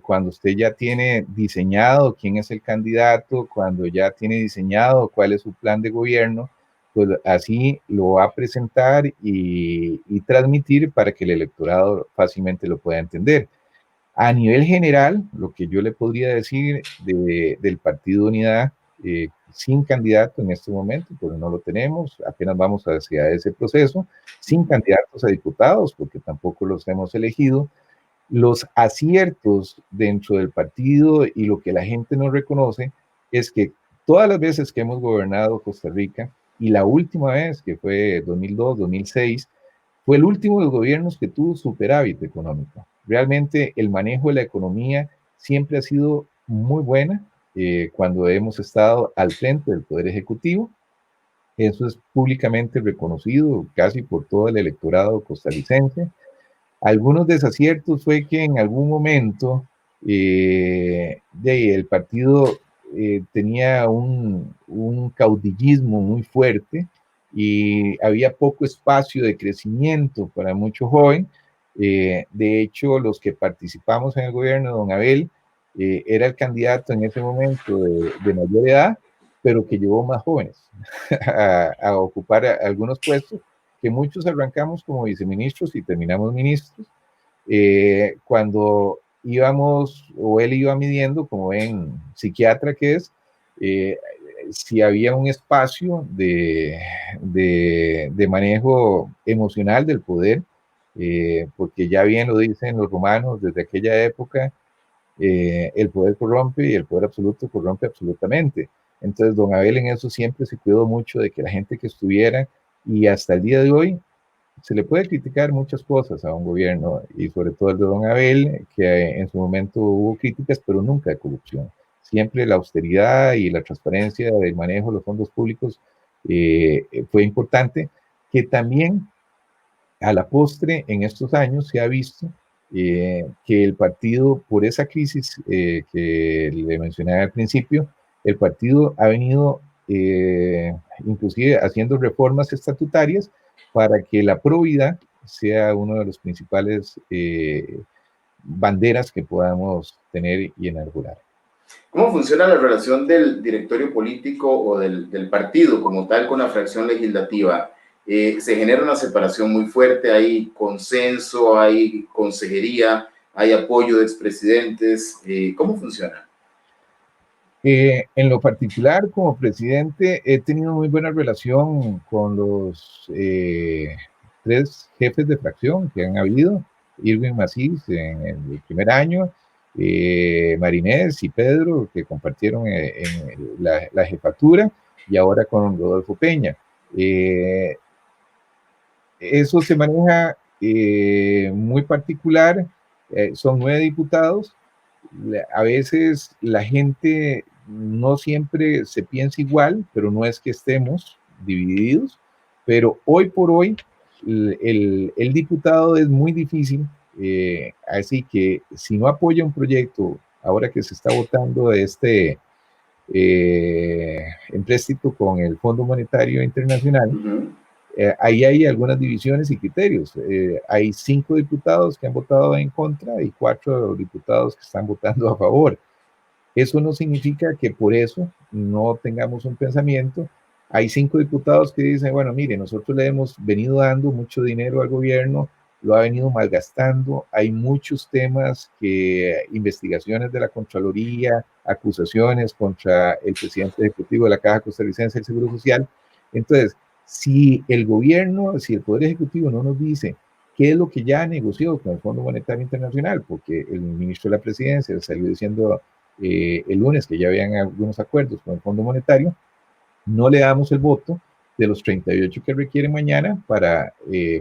S2: cuando usted ya tiene diseñado quién es el candidato, cuando ya tiene diseñado cuál es su plan de gobierno, pues así lo va a presentar y transmitir para que el electorado fácilmente lo pueda entender. A nivel general, lo que yo le podría decir del Partido Unidad, sin candidato en este momento, porque no lo tenemos, apenas vamos hacia ese proceso, sin candidatos a diputados, porque tampoco los hemos elegido, los aciertos dentro del partido y lo que la gente no reconoce es que todas las veces que hemos gobernado Costa Rica, y la última vez que fue 2002, 2006, fue el último de los gobiernos que tuvo superávit económico. Realmente el manejo de la economía siempre ha sido muy buena cuando hemos estado al frente del Poder Ejecutivo. Eso es públicamente reconocido casi por todo el electorado costarricense. Algunos desaciertos fue que en algún momento el partido tenía un caudillismo muy fuerte y había poco espacio de crecimiento para mucho joven. De hecho, los que participamos en el gobierno de don Abel, era el candidato en ese momento de mayor edad, pero que llevó más jóvenes a ocupar algunos puestos que muchos arrancamos como viceministros y terminamos ministros. Cuando íbamos, o él iba midiendo, como ven, psiquiatra que es, si había un espacio de manejo emocional del poder, porque ya bien lo dicen los romanos desde aquella época, el poder corrompe y el poder absoluto corrompe absolutamente. Entonces, don Abel en eso siempre se cuidó mucho de que la gente que estuviera, y hasta el día de hoy, se le puede criticar muchas cosas a un gobierno, y sobre todo el de don Abel, que en su momento hubo críticas, pero nunca de corrupción. Siempre la austeridad y la transparencia del manejo de los fondos públicos fue importante, que también a la postre en estos años se ha visto que el partido, por esa crisis que le mencioné al principio, el partido ha venido inclusive haciendo reformas estatutarias para que la probidad sea uno de los principales banderas que podamos tener y enarbolar.
S1: ¿Cómo funciona la relación del directorio político o del partido como tal con la fracción legislativa? Se genera una separación muy fuerte, hay consenso, hay consejería, hay apoyo de expresidentes. ¿Cómo funciona?
S2: En lo particular, como presidente, he tenido muy buena relación con los tres jefes de fracción que han habido: Irving Macís en el primer año, Marinés y Pedro, que compartieron en la jefatura, y ahora con Rodolfo Peña. Eso se maneja muy particular, son 9 diputados. A veces la gente no siempre se piensa igual, pero no es que estemos divididos, pero hoy por hoy el diputado es muy difícil, así que si no apoya un proyecto, ahora que se está votando este empréstito con el Fondo Monetario Internacional, ahí hay algunas divisiones y criterios. Hay 5 diputados que han votado en contra y 4 diputados que están votando a favor. Eso no significa que por eso no tengamos un pensamiento. Hay 5 diputados que dicen, bueno, mire, nosotros le hemos venido dando mucho dinero al gobierno, lo ha venido malgastando, hay muchos temas, investigaciones de la Contraloría, acusaciones contra el presidente ejecutivo de la Caja Costarricense del Seguro Social. Entonces, si el gobierno, si el Poder Ejecutivo no nos dice qué es lo que ya negoció con el Fondo Monetario Internacional, porque el ministro de la Presidencia salió diciendo el lunes que ya habían algunos acuerdos con el Fondo Monetario, no le damos el voto de los 38 que requiere mañana para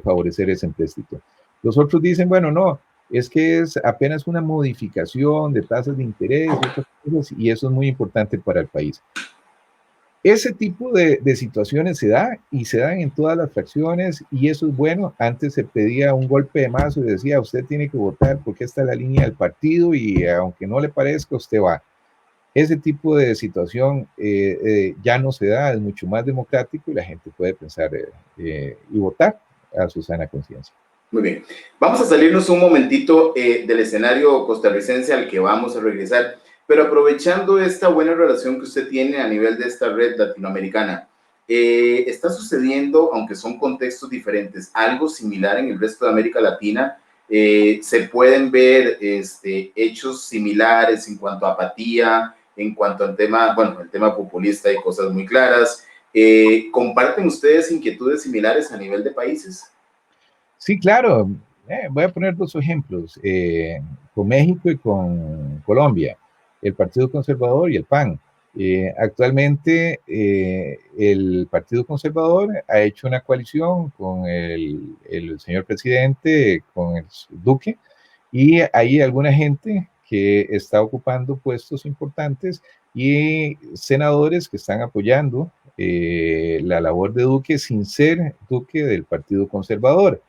S2: favorecer ese empréstito. Los otros dicen, bueno, no, es que es apenas una modificación de tasas de interés y otras cosas, y eso es muy importante para el país. Ese tipo de situaciones se da y se dan en todas las fracciones, y eso es bueno. Antes se pedía un golpe de mazo y decía, usted tiene que votar porque esta es la línea del partido y aunque no le parezca, usted va. Ese tipo de situación ya no se da, es mucho más democrático y la gente puede pensar y votar a su sana conciencia.
S1: Muy bien. Vamos a salirnos un momentito del escenario costarricense al que vamos a regresar, pero aprovechando esta buena relación que usted tiene a nivel de esta red latinoamericana, está sucediendo, aunque son contextos diferentes, algo similar en el resto de América Latina. Se pueden ver hechos similares en cuanto a apatía, en cuanto al tema, bueno, el tema populista hay cosas muy claras. ¿Comparten ustedes inquietudes similares a nivel de países?
S2: Sí, claro. Voy a poner dos ejemplos, con México y con Colombia, el Partido Conservador y el PAN. Actualmente el Partido Conservador ha hecho una coalición con el señor presidente, con el Duque, y hay alguna gente que está ocupando puestos importantes y senadores que están apoyando la labor de Duque sin ser Duque del Partido Conservador.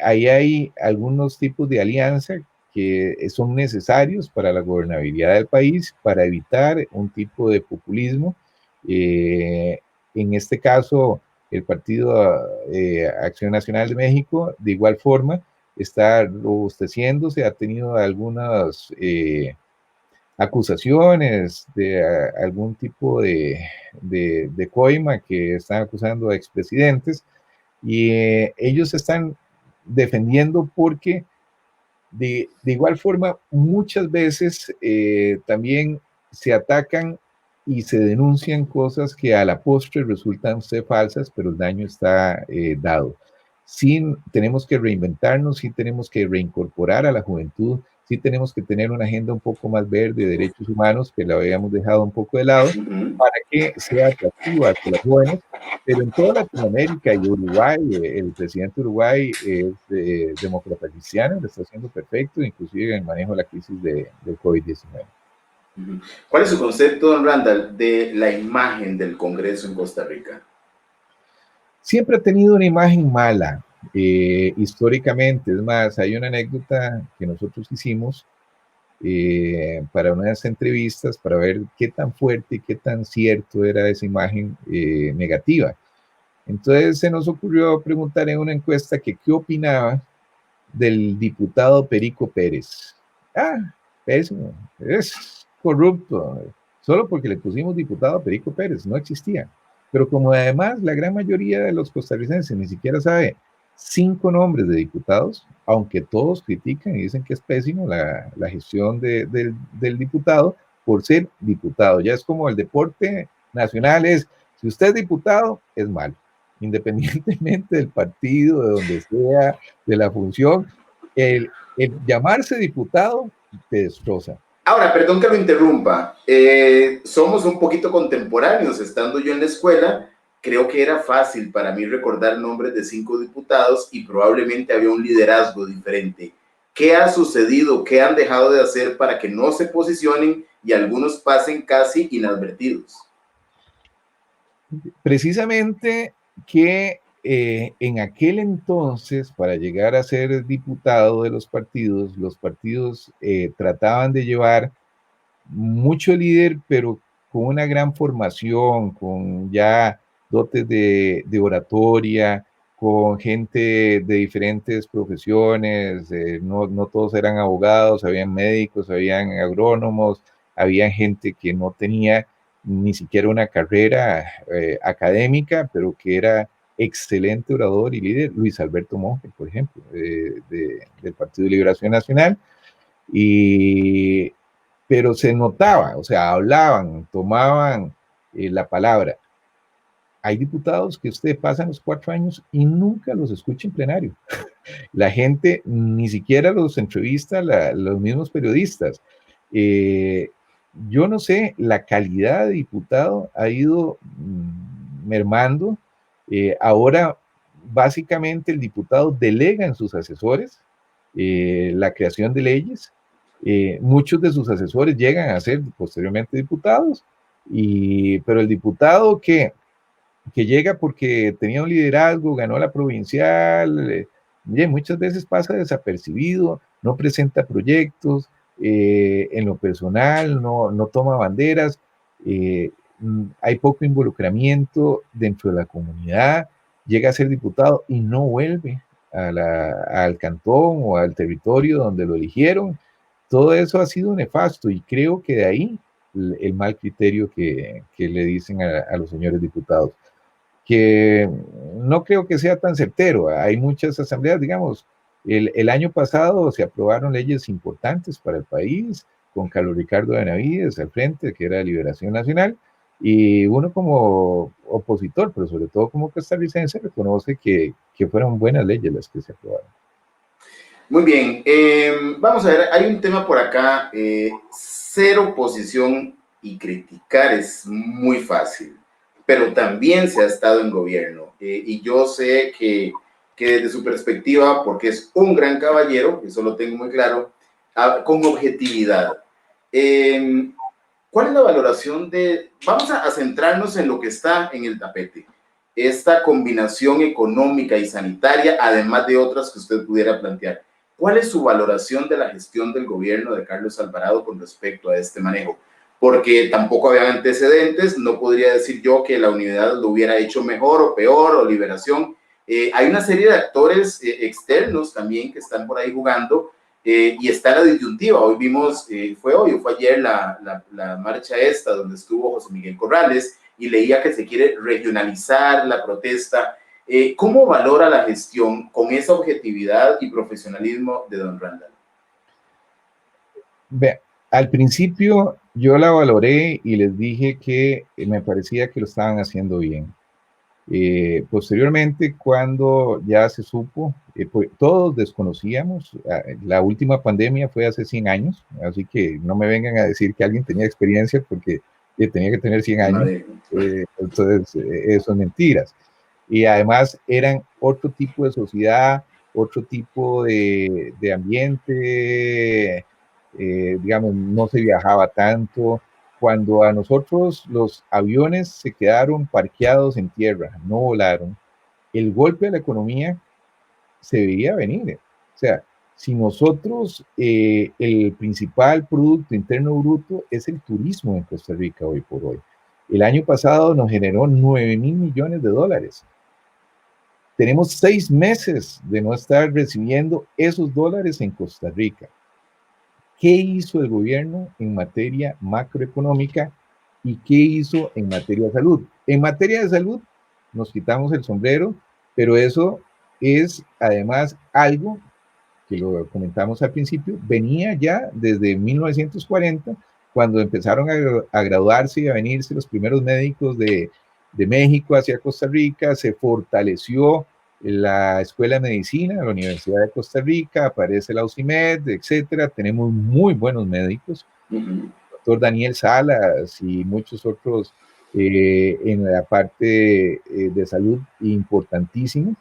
S2: Ahí hay algunos tipos de alianza que son necesarios para la gobernabilidad del país, para evitar un tipo de populismo. En este caso, el Partido Acción Nacional de México, de igual forma, está robusteciéndose, ha tenido algunas acusaciones de algún tipo de coima que están acusando a expresidentes y ellos están defendiendo porque de igual forma muchas veces también se atacan y se denuncian cosas que a la postre resultan ser falsas, pero el daño está dado. Sí tenemos que reinventarnos, sí tenemos que reincorporar a la juventud, sí tenemos que tener una agenda un poco más verde de derechos humanos, que la habíamos dejado un poco de lado, para que sea atractiva hacia los jóvenes, pero en toda Latinoamérica y Uruguay, el presidente de Uruguay es demócrata cristiano, lo está haciendo perfecto, inclusive en el manejo de la crisis del COVID-19.
S1: ¿Cuál es su concepto, don Randall, de la imagen del Congreso en Costa Rica?
S2: Siempre ha tenido una imagen mala, históricamente. Es más, hay una anécdota que nosotros hicimos para unas entrevistas para ver qué tan fuerte y qué tan cierto era esa imagen negativa. Entonces se nos ocurrió preguntar en una encuesta que qué opinaba del diputado Perico Pérez. Ah, pésimo, es corrupto, solo porque le pusimos diputado a Perico Pérez, no existía. Pero como además la gran mayoría de los costarricenses ni siquiera sabe 5 nombres de diputados, aunque todos critican y dicen que es pésimo la gestión del diputado por ser diputado. Ya es como el deporte nacional, es si usted es diputado, es malo, independientemente del partido, de donde sea, de la función, el llamarse diputado te destroza.
S1: Ahora, perdón que lo interrumpa, somos un poquito contemporáneos, estando yo en la escuela, creo que era fácil para mí recordar nombres de 5 diputados y probablemente había un liderazgo diferente. ¿Qué ha sucedido? ¿Qué han dejado de hacer para que no se posicionen y algunos pasen casi inadvertidos?
S2: Precisamente que en aquel entonces, para llegar a ser diputado de los partidos trataban de llevar mucho líder, pero con una gran formación, con ya dotes de oratoria, con gente de diferentes profesiones, no todos eran abogados, habían médicos, habían agrónomos, había gente que no tenía ni siquiera una carrera académica, pero que era excelente orador y líder, Luis Alberto Monge, por ejemplo, del Partido de Liberación Nacional, y pero se notaba, o sea, hablaban, tomaban la palabra. Hay diputados que usted pasan los 4 años y nunca los escucha en plenario. La gente ni siquiera los entrevista, los mismos periodistas. Eh, yo no sé, la calidad de diputado ha ido mermando. Ahora, básicamente, el diputado delega en sus asesores la creación de leyes. Muchos de sus asesores llegan a ser posteriormente diputados, pero el diputado que llega porque tenía un liderazgo, ganó la provincial, muchas veces pasa desapercibido, no presenta proyectos, en lo personal no toma banderas, hay poco involucramiento dentro de la comunidad, llega a ser diputado y no vuelve al cantón o al territorio donde lo eligieron. Todo eso ha sido nefasto y creo que de ahí el mal criterio que le dicen a los señores diputados, que no creo que sea tan certero. Hay muchas asambleas, digamos, el año pasado se aprobaron leyes importantes para el país, con Carlos Ricardo Benavides al frente, que era de Liberación Nacional, y uno como opositor, pero sobre todo como costarricense, reconoce que fueron buenas leyes las que se aprobaron.
S1: Muy bien, vamos a ver, hay un tema por acá, ser oposición y criticar es muy fácil, pero también se ha estado en gobierno, y yo sé que desde su perspectiva, porque es un gran caballero, eso lo tengo muy claro, con objetividad. ¿Cuál es la valoración de, vamos a centrarnos en lo que está en el tapete, esta combinación económica y sanitaria, además de otras que usted pudiera plantear? ¿Cuál es su valoración de la gestión del gobierno de Carlos Alvarado con respecto a este manejo? Porque tampoco había antecedentes, no podría decir yo que la unidad lo hubiera hecho mejor o peor, o Liberación. Hay una serie de actores externos también que están por ahí jugando, y está la disyuntiva. Hoy vimos, fue hoy o fue ayer la marcha esta donde estuvo José Miguel Corrales y leía que se quiere regionalizar la protesta. ¿Cómo valora la gestión con esa objetividad y profesionalismo de don Randall?
S2: Ve, al principio yo la valoré y les dije que me parecía que lo estaban haciendo bien. Posteriormente, cuando ya se supo, pues, todos desconocíamos, la última pandemia fue hace 100 años, así que no me vengan a decir que alguien tenía experiencia porque tenía que tener 100 años, entonces eso es mentiras. Y además eran otro tipo de sociedad, otro tipo de ambiente, digamos, no se viajaba tanto. Cuando a nosotros los aviones se quedaron parqueados en tierra, no volaron, el golpe a la economía se veía venir. O sea, si nosotros, el principal Producto Interno Bruto es el turismo en Costa Rica hoy por hoy. El año pasado nos generó 9.000 millones de dólares. Tenemos 6 meses de no estar recibiendo esos dólares en Costa Rica. ¿Qué hizo el gobierno en materia macroeconómica y qué hizo en materia de salud? En materia de salud nos quitamos el sombrero, pero eso es además algo que lo comentamos al principio, venía ya desde 1940, cuando empezaron a graduarse y a venirse los primeros médicos de México hacia Costa Rica, se fortaleció la Escuela de Medicina, la Universidad de Costa Rica, aparece la UCIMED, etcétera. Tenemos muy buenos médicos, el doctor Daniel Salas y muchos otros en la parte de salud importantísimos.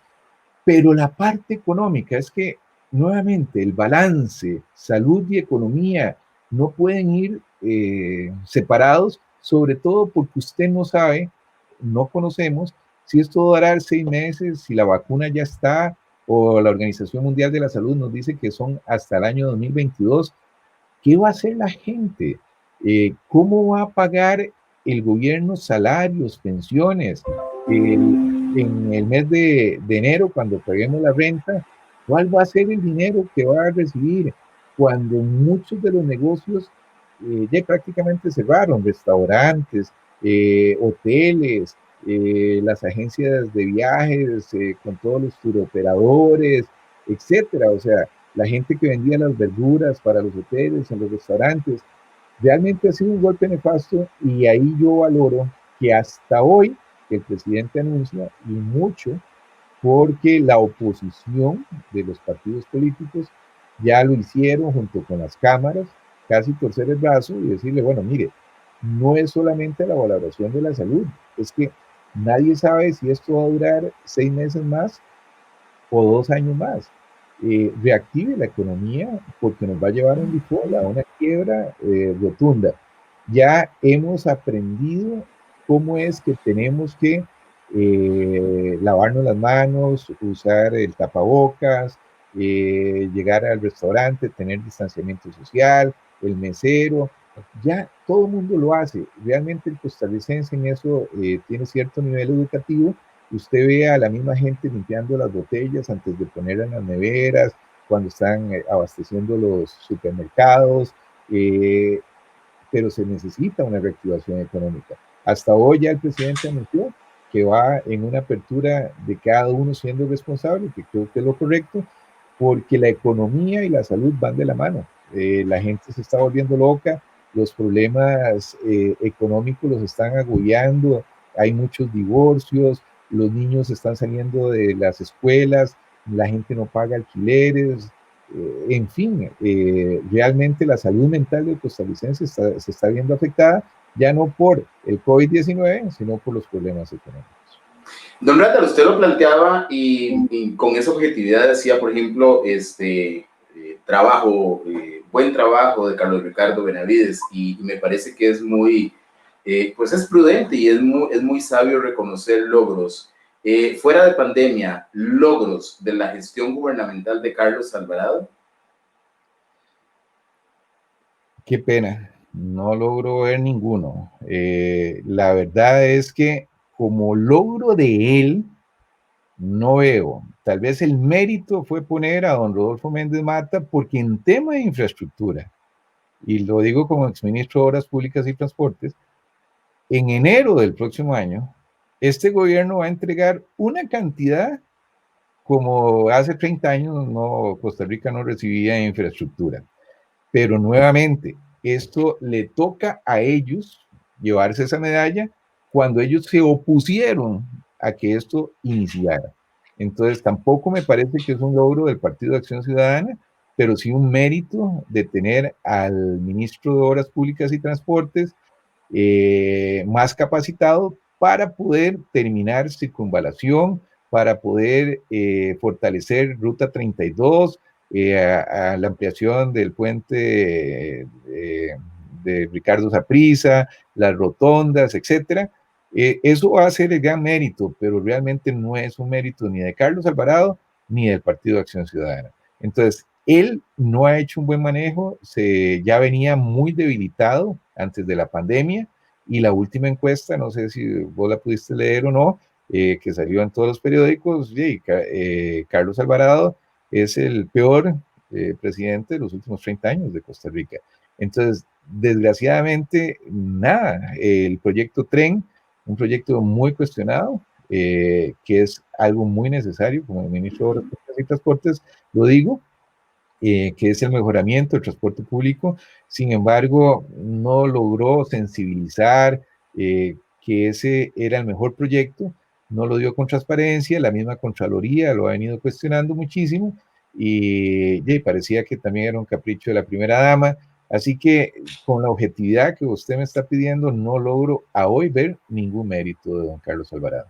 S2: Pero la parte económica es que, nuevamente, el balance, salud y economía no pueden ir separados, sobre todo porque usted no sabe, no conocemos si esto dará 6 meses, si la vacuna ya está, o la Organización Mundial de la Salud nos dice que son hasta el año 2022. ¿Qué va a hacer la gente? ¿Cómo va a pagar el gobierno salarios, pensiones? En el mes de enero, cuando paguemos la renta, ¿cuál va a ser el dinero que va a recibir cuando muchos de los negocios ya prácticamente cerraron? Restaurantes, hoteles, las agencias de viajes, con todos los turoperadores, etcétera. O sea, la gente que vendía las verduras para los hoteles, en los restaurantes. Realmente ha sido un golpe nefasto y ahí yo valoro que hasta hoy el presidente anuncia, y mucho, porque la oposición de los partidos políticos ya lo hicieron junto con las cámaras, casi torcer el brazo y decirle, bueno, mire, no es solamente la valoración de la salud, es que nadie sabe si esto va a durar 6 meses más o 2 años más. Reactive la economía porque nos va a llevar a un default, a una quiebra rotunda. Ya hemos aprendido cómo es que tenemos que lavarnos las manos, usar el tapabocas, llegar al restaurante, tener distanciamiento social, el mesero, ya todo el mundo lo hace. Realmente el costarricense en eso tiene cierto nivel educativo usted ve a la misma gente limpiando las botellas antes de ponerlas en las neveras, cuando están abasteciendo los supermercados, pero se necesita una reactivación económica. Hasta hoy ya el presidente anunció que va en una apertura de cada uno siendo responsable, que creo que es lo correcto, porque la economía y la salud van de la mano. La gente se está volviendo loca, los problemas económicos los están agobiando, hay muchos divorcios, los niños están saliendo de las escuelas, la gente no paga alquileres, en fin, realmente la salud mental del costarricense se está viendo afectada, ya no por el COVID-19, sino por los problemas económicos.
S1: Don Randall, usted lo planteaba y con esa objetividad decía, por ejemplo, buen trabajo de Carlos Ricardo Benavides, y me parece que es muy, pues es prudente y es muy sabio reconocer logros. Fuera de pandemia, logros de la gestión gubernamental de Carlos Alvarado.
S2: Qué pena, no logro ver ninguno. La verdad es que como logro de él, no veo. Tal vez el mérito fue poner a don Rodolfo Méndez Mata, porque en tema de infraestructura, y lo digo como exministro de Obras Públicas y Transportes, en enero del próximo año, este gobierno va a entregar una cantidad como hace 30 años no, Costa Rica no recibía infraestructura. Pero nuevamente, esto le toca a ellos llevarse esa medalla cuando ellos se opusieron a que esto iniciara. Entonces, tampoco me parece que es un logro del Partido de Acción Ciudadana, pero sí un mérito de tener al ministro de Obras Públicas y Transportes más capacitado para poder terminar circunvalación, para poder fortalecer Ruta 32, a la ampliación del puente de Ricardo Saprissa, las rotondas, etcétera. Eso va a ser el gran mérito, pero realmente no es un mérito ni de Carlos Alvarado ni del Partido de Acción Ciudadana. Entonces, él no ha hecho un buen manejo, ya venía muy debilitado antes de la pandemia, y la última encuesta, no sé si vos la pudiste leer o no, que salió en todos los periódicos, Carlos Alvarado es el peor presidente de los últimos 30 años de Costa Rica. Entonces, desgraciadamente, nada, el proyecto Tren, un proyecto muy cuestionado, que es algo muy necesario, como el ministro de Obras Públicas y Transportes lo digo, que es el mejoramiento del transporte público. Sin embargo, no logró sensibilizar que ese era el mejor proyecto, no lo dio con transparencia, la misma Contraloría lo ha venido cuestionando muchísimo, y parecía que también era un capricho de la primera dama. Así que con la objetividad que usted me está pidiendo, no logro a hoy ver ningún mérito de don Carlos Alvarado.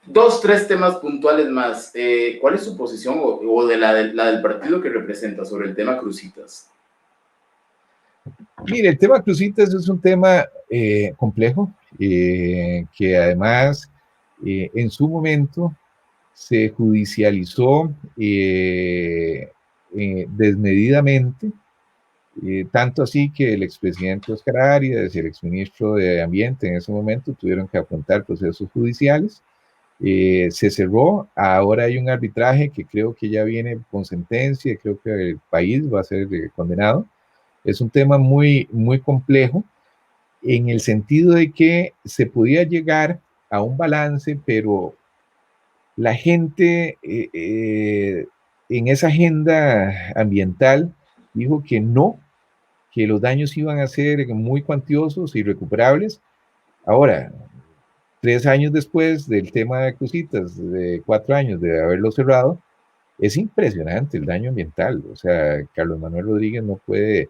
S1: Dos, tres temas puntuales más. ¿Cuál es su posición o de la del partido que representa sobre el tema Cruzitas?
S2: Mire, el tema Cruzitas es un tema complejo, que además en su momento se judicializó desmedidamente, tanto así que el expresidente Oscar Arias y el exministro de Ambiente en ese momento tuvieron que afrontar procesos judiciales. Se cerró, ahora hay un arbitraje que creo que ya viene con sentencia, creo que el país va a ser condenado. Es un tema muy, muy complejo en el sentido de que se podía llegar a un balance, pero la gente en esa agenda ambiental dijo que no, que los daños iban a ser muy cuantiosos y recuperables. Ahora, 3 años después del tema de Cruzitas, de 4 años de haberlo cerrado, es impresionante el daño ambiental. O sea, Carlos Manuel Rodríguez no puede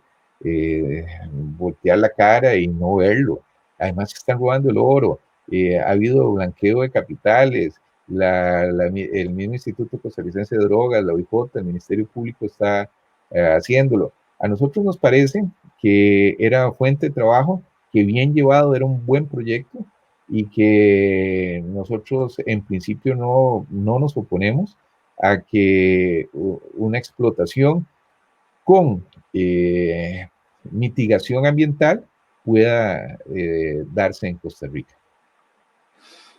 S2: voltear la cara y no verlo. Además, están robando el oro. Ha habido blanqueo de capitales. El mismo Instituto Costarricense de Drogas, la OIJ, el Ministerio Público está haciéndolo. A nosotros nos parece que era fuente de trabajo, que bien llevado era un buen proyecto, y que nosotros en principio no nos oponemos a que una explotación con mitigación ambiental pueda darse en Costa Rica.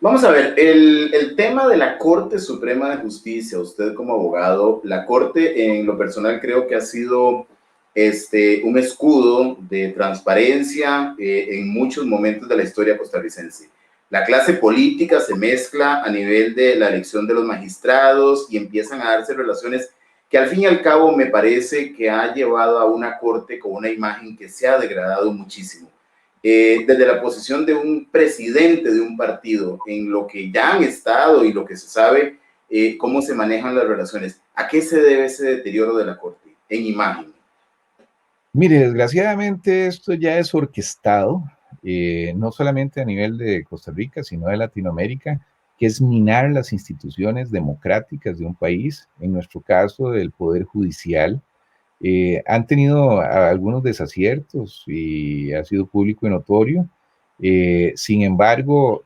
S1: Vamos a ver, el tema de la Corte Suprema de Justicia, usted como abogado, la Corte en lo personal creo que ha sido un escudo de transparencia en muchos momentos de la historia costarricense. La clase política se mezcla a nivel de la elección de los magistrados y empiezan a darse relaciones que al fin y al cabo me parece que ha llevado a una Corte con una imagen que se ha degradado muchísimo desde la posición de un presidente de un partido, en lo que ya han estado y lo que se sabe, cómo se manejan las relaciones. ¿A qué se debe ese deterioro de la Corte en imagen?
S2: Mire, desgraciadamente esto ya es orquestado, no solamente a nivel de Costa Rica, sino de Latinoamérica, que es minar las instituciones democráticas de un país, en nuestro caso del Poder Judicial. Han tenido algunos desaciertos y ha sido público y notorio. Sin embargo,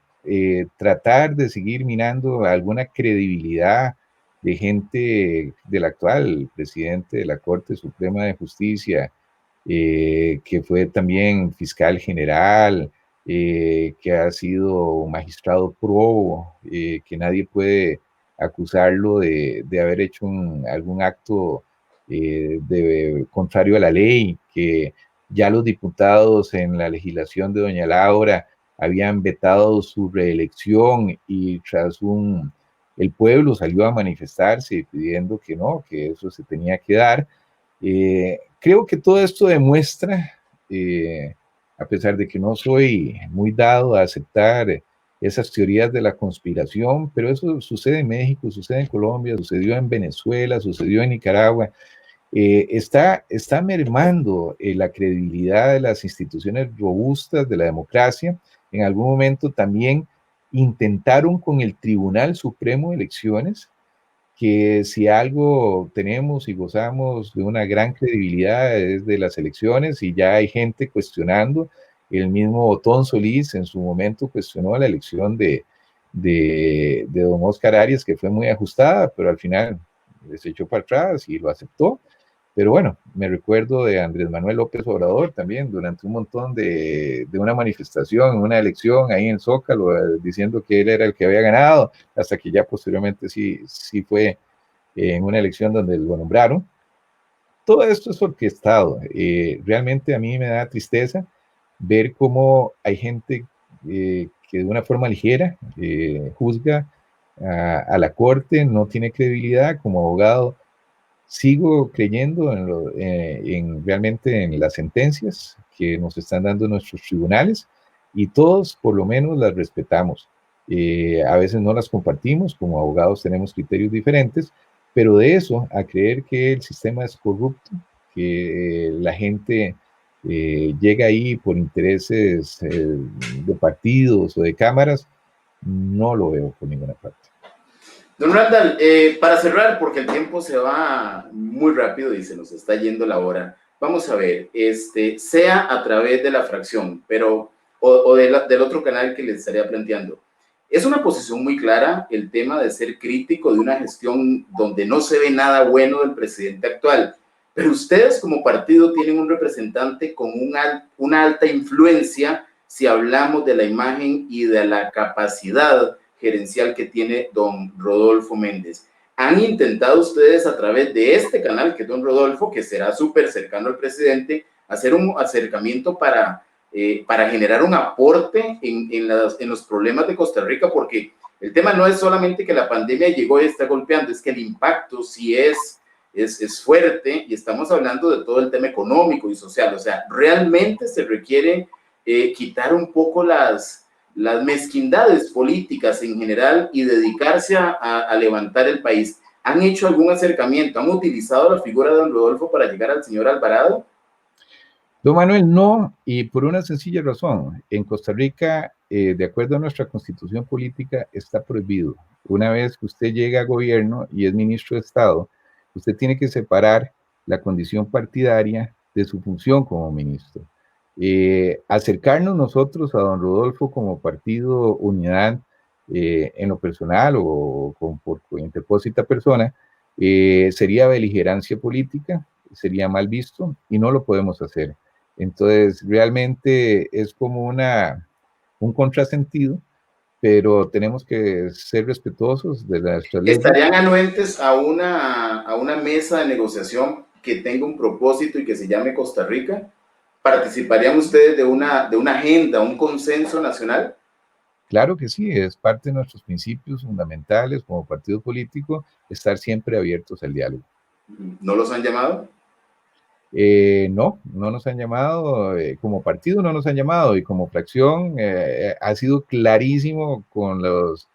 S2: tratar de seguir minando alguna credibilidad de gente del actual presidente de la Corte Suprema de Justicia, que fue también fiscal general, que ha sido magistrado probo, que nadie puede acusarlo de haber hecho algún acto contrario a la ley, que ya los diputados en la legislación de doña Laura habían vetado su reelección y el pueblo salió a manifestarse pidiendo que no, que eso se tenía que dar. Creo que todo esto demuestra, a pesar de que no soy muy dado a aceptar esas teorías de la conspiración, pero eso sucede en México, sucede en Colombia, sucedió en Venezuela, sucedió en Nicaragua, está mermando la credibilidad de las instituciones robustas de la democracia. En algún momento también intentaron con el Tribunal Supremo de Elecciones, que si algo tenemos y gozamos de una gran credibilidad es de las elecciones, y ya hay gente cuestionando. El mismo Otón Solís en su momento cuestionó la elección de don Oscar Arias, que fue muy ajustada, pero al final se echó para atrás y lo aceptó. Pero bueno, me recuerdo de Andrés Manuel López Obrador también durante un montón de una manifestación, una elección ahí en Zócalo, diciendo que él era el que había ganado, hasta que ya posteriormente sí fue en una elección donde lo nombraron. Todo esto es orquestado. Realmente a mí me da tristeza ver cómo hay gente que de una forma ligera juzga a la corte, no tiene credibilidad. Como abogado sigo creyendo en realmente en las sentencias que nos están dando nuestros tribunales, y todos por lo menos las respetamos. A veces no las compartimos, como abogados tenemos criterios diferentes, pero de eso a creer que el sistema es corrupto, que la gente llega ahí por intereses de partidos o de cámaras, no lo veo por ninguna parte.
S1: Don Randall, para cerrar, porque el tiempo se va muy rápido y se nos está yendo la hora, vamos a ver, sea a través de la fracción, pero, o del otro canal que les estaría planteando, es una posición muy clara el tema de ser crítico de una gestión donde no se ve nada bueno del presidente actual, pero ustedes como partido tienen un representante con una alta influencia si hablamos de la imagen y de la capacidad gerencial que tiene don Rodolfo Méndez. ¿Han intentado ustedes a través de este canal, que es don Rodolfo, que será súper cercano al presidente, hacer un acercamiento para generar un aporte en los problemas de Costa Rica? Porque el tema no es solamente que la pandemia llegó y está golpeando, es que el impacto sí es fuerte, y estamos hablando de todo el tema económico y social. O sea, realmente se requiere quitar un poco las mezquindades políticas en general y dedicarse a levantar el país. ¿Han hecho algún acercamiento? ¿Han utilizado la figura de don Rodolfo para llegar al señor Alvarado?
S2: Don Manuel, no, y por una sencilla razón. En Costa Rica, de acuerdo a nuestra constitución política, está prohibido. Una vez que usted llega a gobierno y es ministro de Estado, usted tiene que separar la condición partidaria de su función como ministro. Acercarnos nosotros a don Rodolfo como partido Unidad, en lo personal o por interpósita persona, sería beligerancia política, sería mal visto y no lo podemos hacer. Entonces, realmente es como un contrasentido, pero tenemos que ser respetuosos de nuestras leyes.
S1: ¿Estarían anuentes a una mesa de negociación que tenga un propósito y que se llame Costa Rica? ¿Participarían ustedes de una agenda, un consenso nacional?
S2: Claro que sí, es parte de nuestros principios fundamentales como partido político, estar siempre abiertos al diálogo.
S1: ¿No los han llamado?
S2: No, no nos han llamado, como partido no nos han llamado y como fracción ha sido clarísimo con los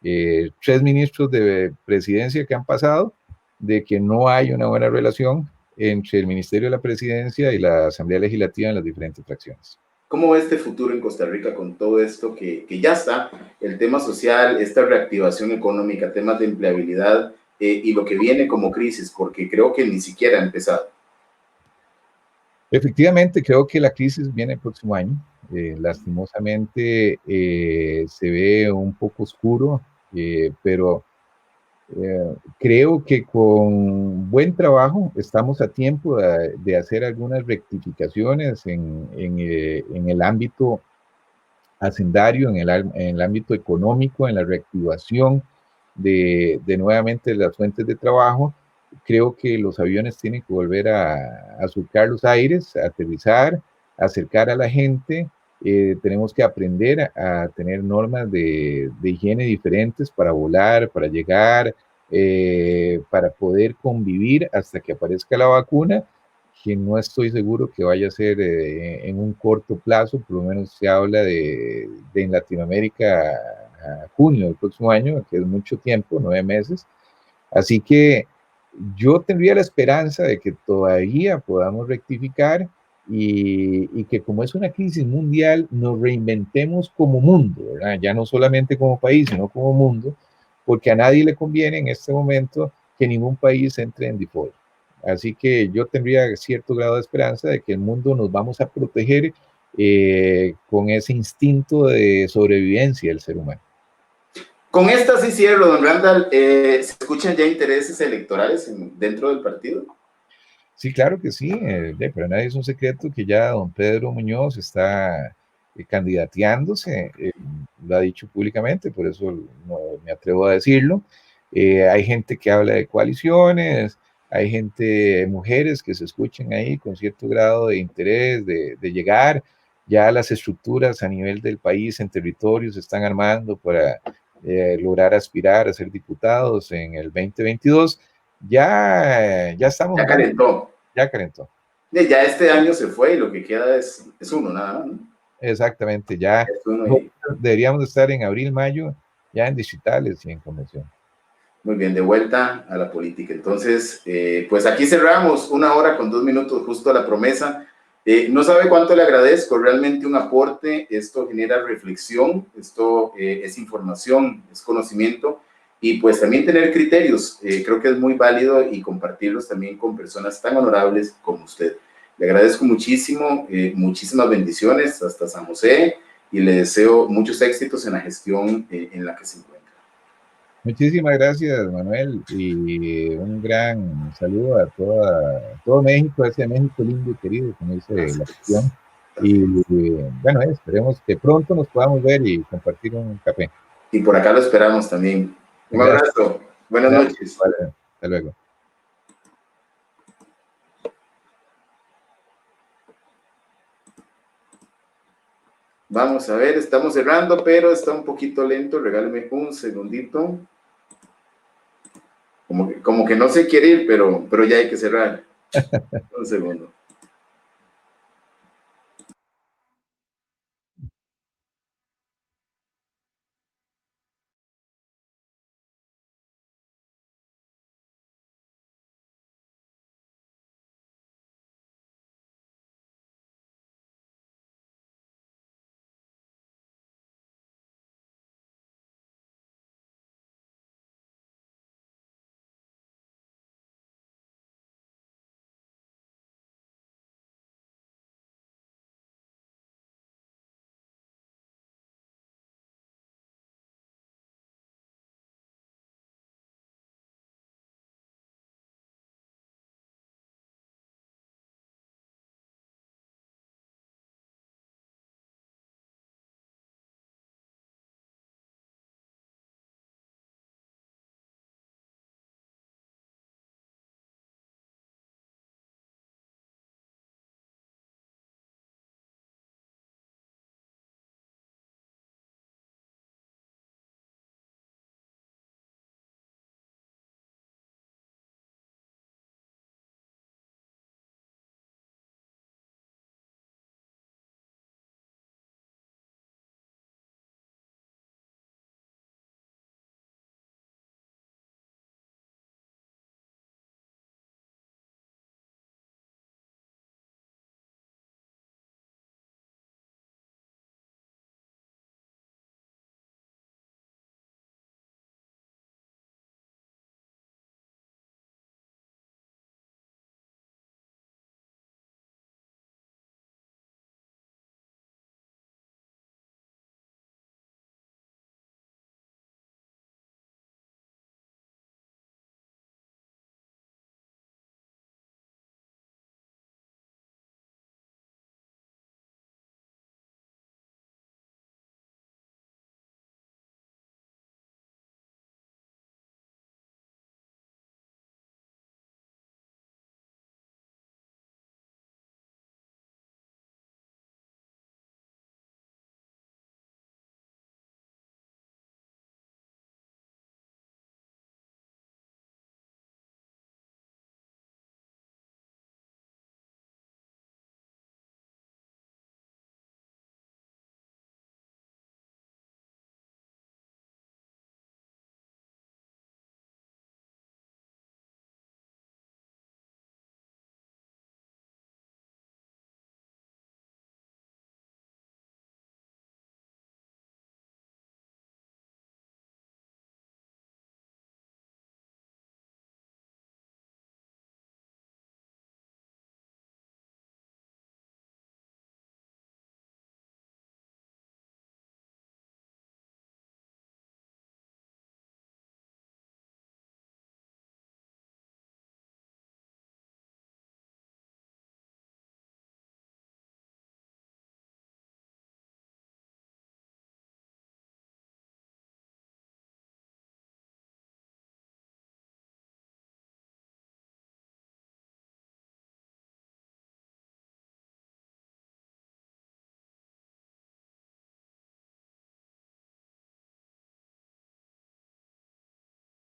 S2: 3 ministros de presidencia que han pasado de que no hay una buena relación entre el Ministerio de la Presidencia y la Asamblea Legislativa en las diferentes fracciones.
S1: ¿Cómo ve este futuro en Costa Rica con todo esto que ya está, el tema social, esta reactivación económica, temas de empleabilidad y lo que viene como crisis? Porque creo que ni siquiera ha empezado.
S2: Efectivamente, creo que la crisis viene el próximo año. Lastimosamente se ve un poco oscuro, pero creo que con buen trabajo estamos a tiempo de hacer algunas rectificaciones en el ámbito hacendario, en el ámbito económico, en la reactivación de nuevamente las fuentes de trabajo. Creo que los aviones tienen que volver a surcar los aires, a aterrizar, a acercar a la gente. Tenemos que aprender a tener normas de higiene diferentes para volar, para llegar, para poder convivir hasta que aparezca la vacuna, que no estoy seguro que vaya a ser en un corto plazo. Por lo menos se habla de en Latinoamérica a junio del próximo año, que es mucho tiempo, 9 meses. Así que yo tendría la esperanza de que todavía podamos rectificar y que como es una crisis mundial, nos reinventemos como mundo, ¿verdad? Ya no solamente como país, sino como mundo, porque a nadie le conviene en este momento que ningún país entre en default. Así que yo tendría cierto grado de esperanza de que el mundo nos vamos a proteger con ese instinto de sobrevivencia del ser humano.
S1: Con esta sí cierro, don Randall. ¿Se escuchan ya intereses electorales dentro del partido?
S2: Sí, claro que sí, pero nadie es un secreto que ya don Pedro Muñoz está candidateándose, lo ha dicho públicamente, por eso no me atrevo a decirlo. Hay gente que habla de coaliciones, hay gente, mujeres que se escuchan ahí con cierto grado de interés de llegar. Ya las estructuras a nivel del país en territorios se están armando para lograr aspirar a ser diputados en el 2022. Ya estamos
S1: Ya
S2: jugando.
S1: calentó.
S2: Ya calentó.
S1: Ya este año se fue y lo que queda es uno nada más, ¿no?
S2: Exactamente, ya
S1: Es uno y...
S2: deberíamos estar en abril, mayo, ya en digitales y en convención.
S1: Muy bien, de vuelta a la política. Entonces, pues aquí cerramos 1 hora con 2 minutos, justo a la promesa. No sabe cuánto le agradezco, realmente un aporte. Esto genera reflexión, esto es información, es conocimiento y pues también tener criterios. Creo que es muy válido y compartirlos también con personas tan honorables como usted. Le agradezco muchísimo, muchísimas bendiciones hasta San José y le deseo muchos éxitos en la gestión en la que se encuentra.
S2: Muchísimas gracias, Manuel, y un gran saludo a todo México, ese México lindo y querido, como dice la canción. Y bueno, esperemos que pronto nos podamos ver y compartir un café.
S1: Y por acá lo esperamos también. Un
S2: Gracias.
S1: abrazo. Buenas
S2: Gracias.
S1: noches.
S2: Vale. Hasta luego.
S1: Vamos a ver, estamos cerrando, pero está un poquito lento. Regáleme un segundito. Como que no se quiere ir, pero ya hay que cerrar. Un segundo.